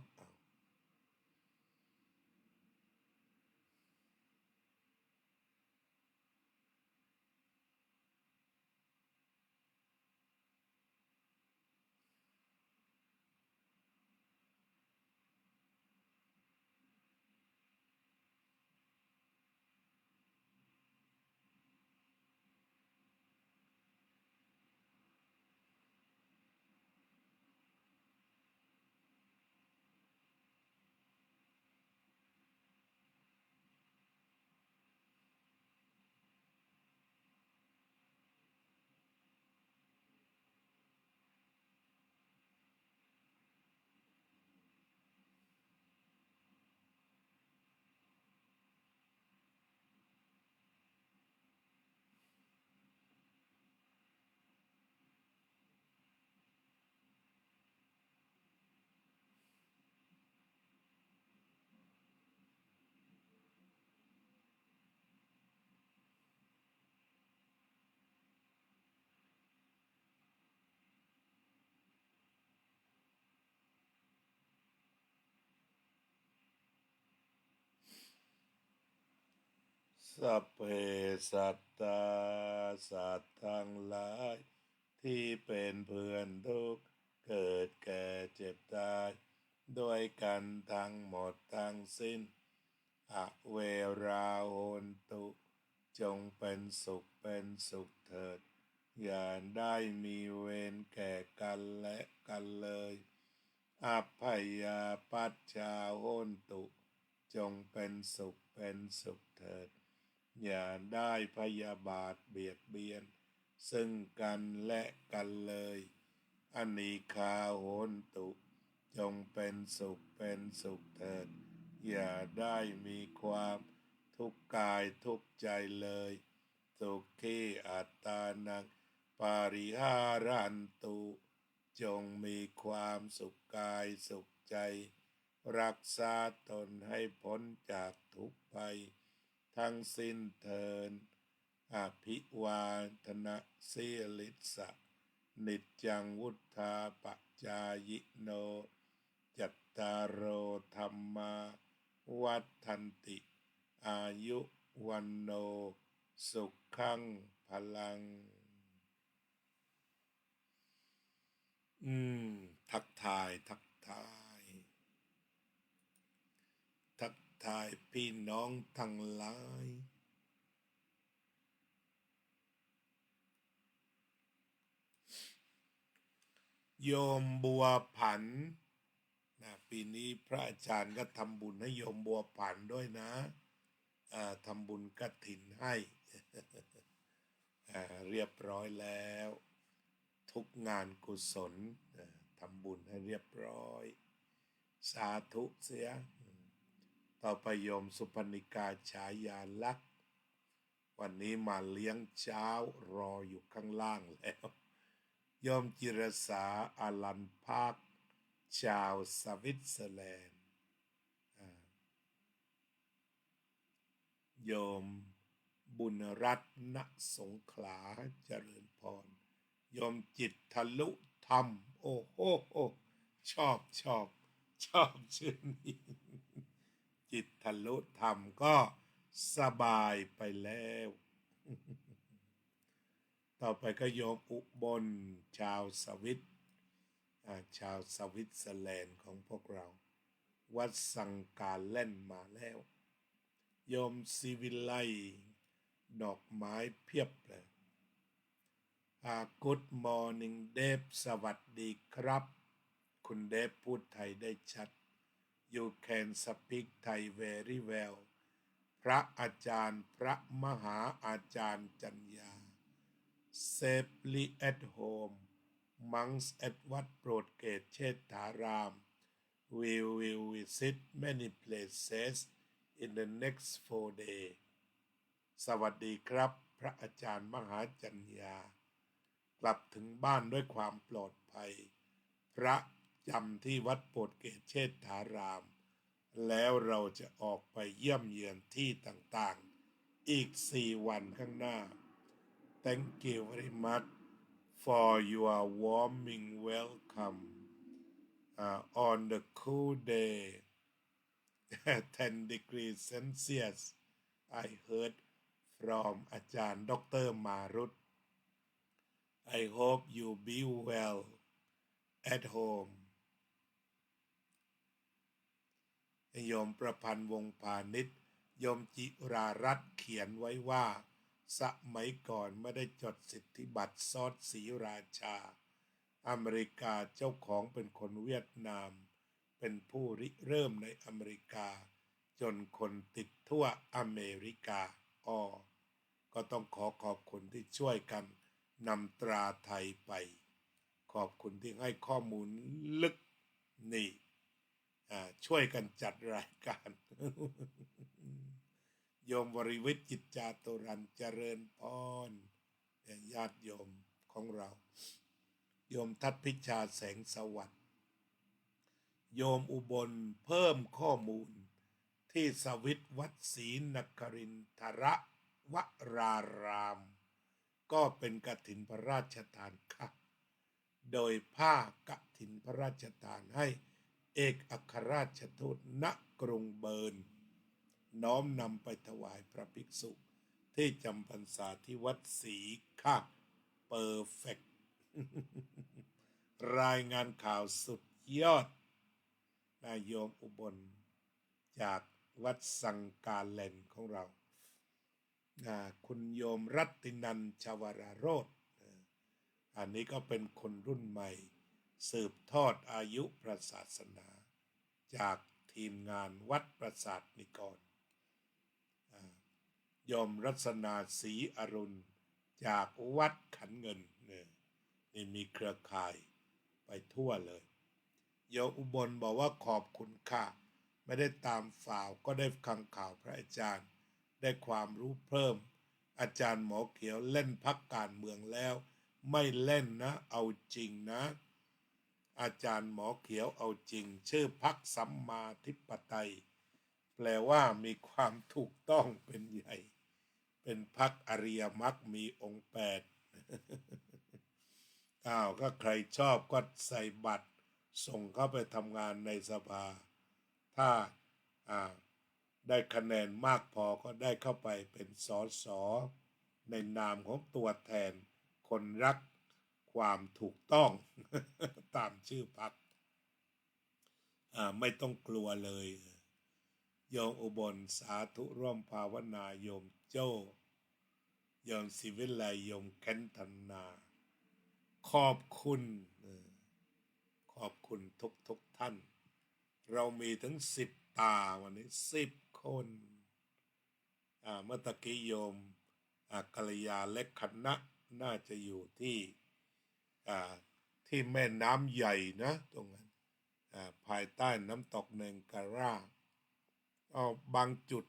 สัพเพสัตตาสัตว์ทั้งหลายที่เป็นเพื่อนทุกข์เกิดแก่เจ็บตายด้วยกันทั้งหมดทั้งสิ้นอเวราโหนตุจงเป็นสุขเถิดอย่าได้มีเวรแก่กันและกันเลยอภัยยาปัจจาโหนตุจงเป็นสุขเถิดอย่าได้พยาบาทเบียดเบียนซึ่งกันและกันเลยอนีฆาโหนตุจงเป็นสุขเถิดอย่าได้มีความทุกข์กายทุกข์ใจเลยสุขีอัตตานังปาริหารันตุจงมีความสุขกายสุขใจรักษาตนให้พ้นจากทุกข์ไปทั้งสิ้นเทินอภิวาทนะสีลิสะนิจจังวุธาปจายโนจัตตารโอธรรมาวัฏฏันติอายุวันโนสุขังพลังทักทายพี่น้องทั้งหลายโยมบัวผันปีนี้พระอาจารย์ก็ทำบุญให้โยมบัวผันด้วยนะทำบุญกฐินให้ เรียบร้อยแล้วทุกงานกุศลทำบุญให้เรียบร้อยสาธุเสียต่อไปโยมสุพนิกาฉายาลักษณ์วันนี้มาเลี้ยงเช้ารออยู่ข้างล่างแล้วโยมจิรสาอลันภาคชาวสวิตเซอร์แลนด์โยมบุญรัตนสงขลาเจริญพรโยมจิตทะลุธรรมโอ้โหชอบชื่อนี้จิตทะลุธรรมก็สบายไปแล้วต่อไปก็โยมอุบลชาวสวิตเซอร์แลนด์ของพวกเราวัดสังการเล่นมาแล้วโยมศิวิไลดอกไม้เพียบเลยGood morning เดฟสวัสดีครับคุณเดฟพูดไทยได้ชัด You can speak Thai very well พระอาจารย์พระมหาอาจารย์จัญญา Safely at home monks at วัดโปรดเกศเชษฐาราม We will visit many places in the next 4 days สวัสดีครับพระอาจารย์มหาจัญญา กลับถึงบ้านด้วยความปลอดภัยพระจำที่วัดโปรดเกศเชษฐาราม แล้วเราจะออกไปเยี่ยมเยือนที่ต่างๆอีก4 วันข้างหน้า Thank you very much for your warming welcome on the cool day 10 degrees Celsius I heard from อาจารย์ดร.มารุต I hope you be well at home โยมประพันธ์วงศ์พาณิชย์โยมจิรารัตน์เขียนไว้ว่าสมัยก่อนไม่ได้จดสิทธิบัตรซอสศรีราชาอเมริกาเจ้าของเป็นคนเวียดนามเป็นผู้ริเริ่มในอเมริกาจนคนติดทั่วอเมริกาก็ต้องขอบคุณที่ช่วยกันนำตราไทยไปขอบคุณที่ให้ข้อมูลลึกนี่ช่วยกันจัดรายการ โยมวริวิทย์จิตจาตุรันเจริญพรญาติโยมของเราโยมทัดพิชาแสงสวัสดิ์โยมอุบลเพิ่มข้อมูลที่สวิตวัดศรีนครินทรวรารามก็เป็นกฐินพระราชทานค่ะโดยผ้ากฐินพระราชทานให้เอกอัครราชทูตณกรุงเบิร์นน้อมนำไปถวายพระภิกษุที่จำพรรษาที่วัดศรีค่ะเปอร์เฟกต์ รายงานข่าวสุดยอดนายโยมอุบลจากวัดสังกาเลนของเราคุณโยมรัตตินันท์ชวรโรจน์อันนี้ก็เป็นคนรุ่นใหม่สืบทอดอายุพระศาสนาจากทีมงานวัดประสาทนิกรโยมรัศนาศรีอรุณจากวัดขันเงินนี่มีเครือข่ายไปทั่วเลยโยมอุบลบอกว่าขอบคุณค่ะไม่ได้ตามฝ่าวก็ได้ฟังข่าวพระอาจารย์ได้ความรู้เพิ่มอาจารย์หมอเขียวเล่นพรรคการเมืองแล้วไม่เล่นนะเอาจริงนะอาจารย์หมอเขียวเอาจริงชื่อพรรคสัมมาธิปไตยแปลว่ามีความถูกต้องเป็นใหญ่เป็นพรรคอริยมรรคมีองค์8ก็ใครชอบก็ใส่บัตรส่งเข้าไปทำงานในสภาถ้าได้คะแนนมากพอก็ได้เข้าไปเป็นสสในนามของตัวแทนคนรักความถูกต้อง ตามชื่อพรรคไม่ต้องกลัวเลยโยมอุบลสาธุร่วมภาวนาโยมโจ้โยมศิวิไลโยมแคนธนาขอบคุณทุกท่านเรามีถึง10 ตาวันนี้10 คนเมื่อตะกี้โยมกัลยาและคณะน่าจะอยู่ที่แม่น้ำใหญ่นะตรงนั้นภายใต้น้ำตกเนงการาบางจุด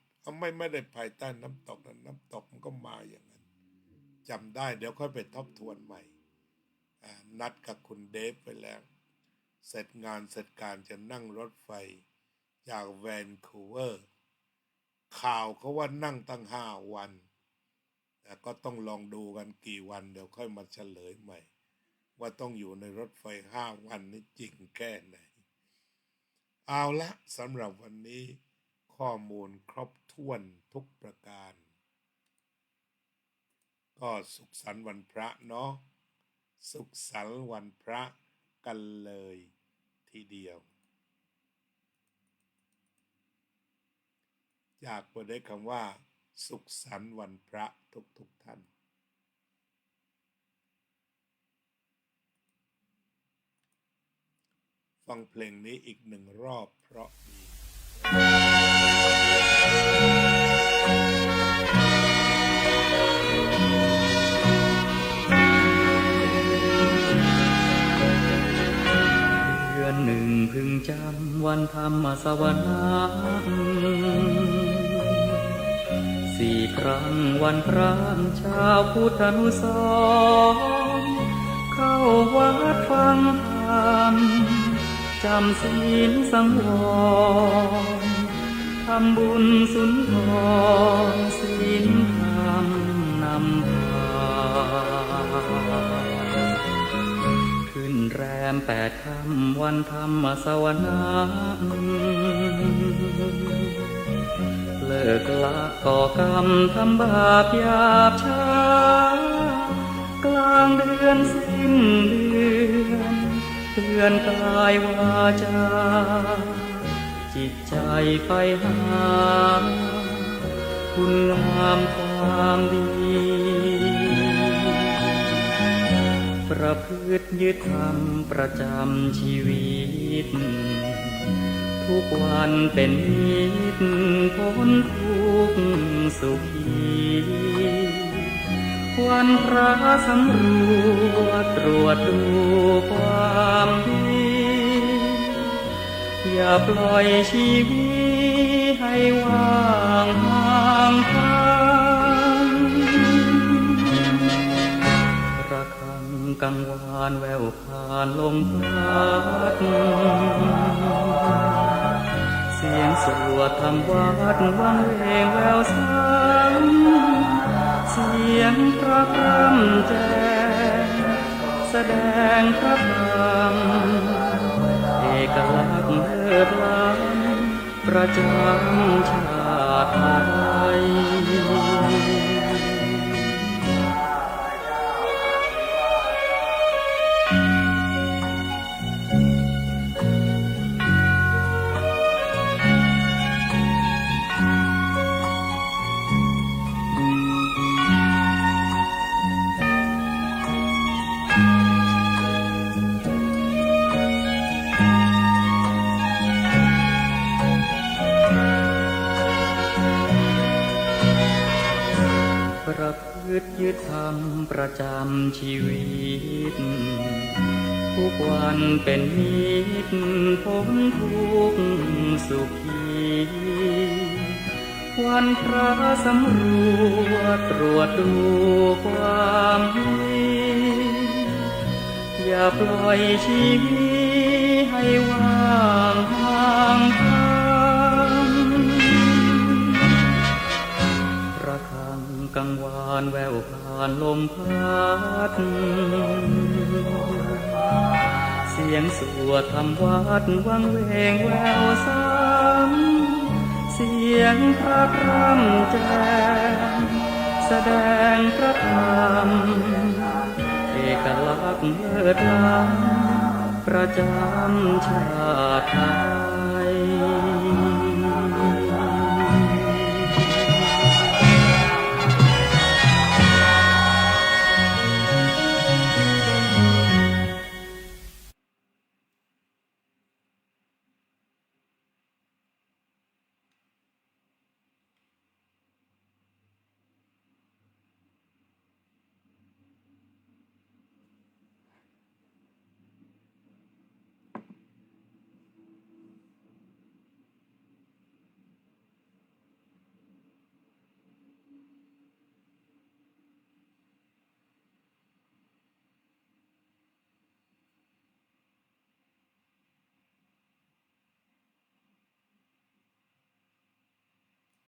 ไม่ได้ภายใต้น้ำตกนั้นน้ำตกมันก็มาอย่างนั้นจำได้เดี๋ยวค่อยไปทบทวนใหม่นัดกับคุณเดฟไปแล้วเสร็จงานเสร็จการจะนั่งรถไฟจากแวนคูเวอร์ข่าวเขาว่านั่งตั้ง5 วันแต่ก็ต้องลองดูกันกี่วันเดี๋ยวค่อยมาเฉลยใหม่ว่าต้องอยู่ในรถไฟ5 วันนี่จริงแค่ไหนเอาละสำหรับวันนี้ข้อมูลครบถ้วนทุกประการก็สุขสันต์วันพระเนาะสุขสันต์วันพระกันเลยทีเดียวอยากไปได้คำว่าสุขสันต์วันพระทุกท่านฟังเพลงนี้อีก1 รอบเพราะดีเดือน1พึงจำวันธรรมสวนา4 ครั้งวันพระชาวพุทธานุสรณ์ เข้าวัดฟังธรรมจำศีลสังวรทำบุญสุนทรศีลธรรมนำพาขึ้นแรม8 ค่ำวันธรรมสวนาเลิกละก่อกรรมทำบาปหยาบช้ากลางเดือนสิ้นเดือนเตือนกายวาจาจิตใจไปหาคุณงามความดีประพฤติยึดธรรมประจำชีวิตทุกวันเป็นนิจพ้นทุกข์สุขีวันพระสำรวจตรวจดูความดีอย่าปล่อยชีวิตให้ว่างห่างไกลระฆังกังวานแววผ่านลมพัดเสียงสวดธรรมวัดวังเวงแววซ้ำเสียงพระพร่ำแจ้งแสดงพระธรรมเอกลักษณ์เลิศล้ำประจำชาติไทยประพฤติยึดธรรมประจำชีวิตทุกวันเป็นนิจพ้นทุกข์สุขีวันพระสำรวจตรวจดูความดีอย่าปล่อยชีวิตให้ว่างห่างไกลกังวานแววผ่านลมพัดเสียงสวดธรรมวัดวังเวงแววซ้ำเสียงพระพร่ำแจ้งแสดงพระธรรมเอกลักษณ์เลิศล้ำประจำชาติไทย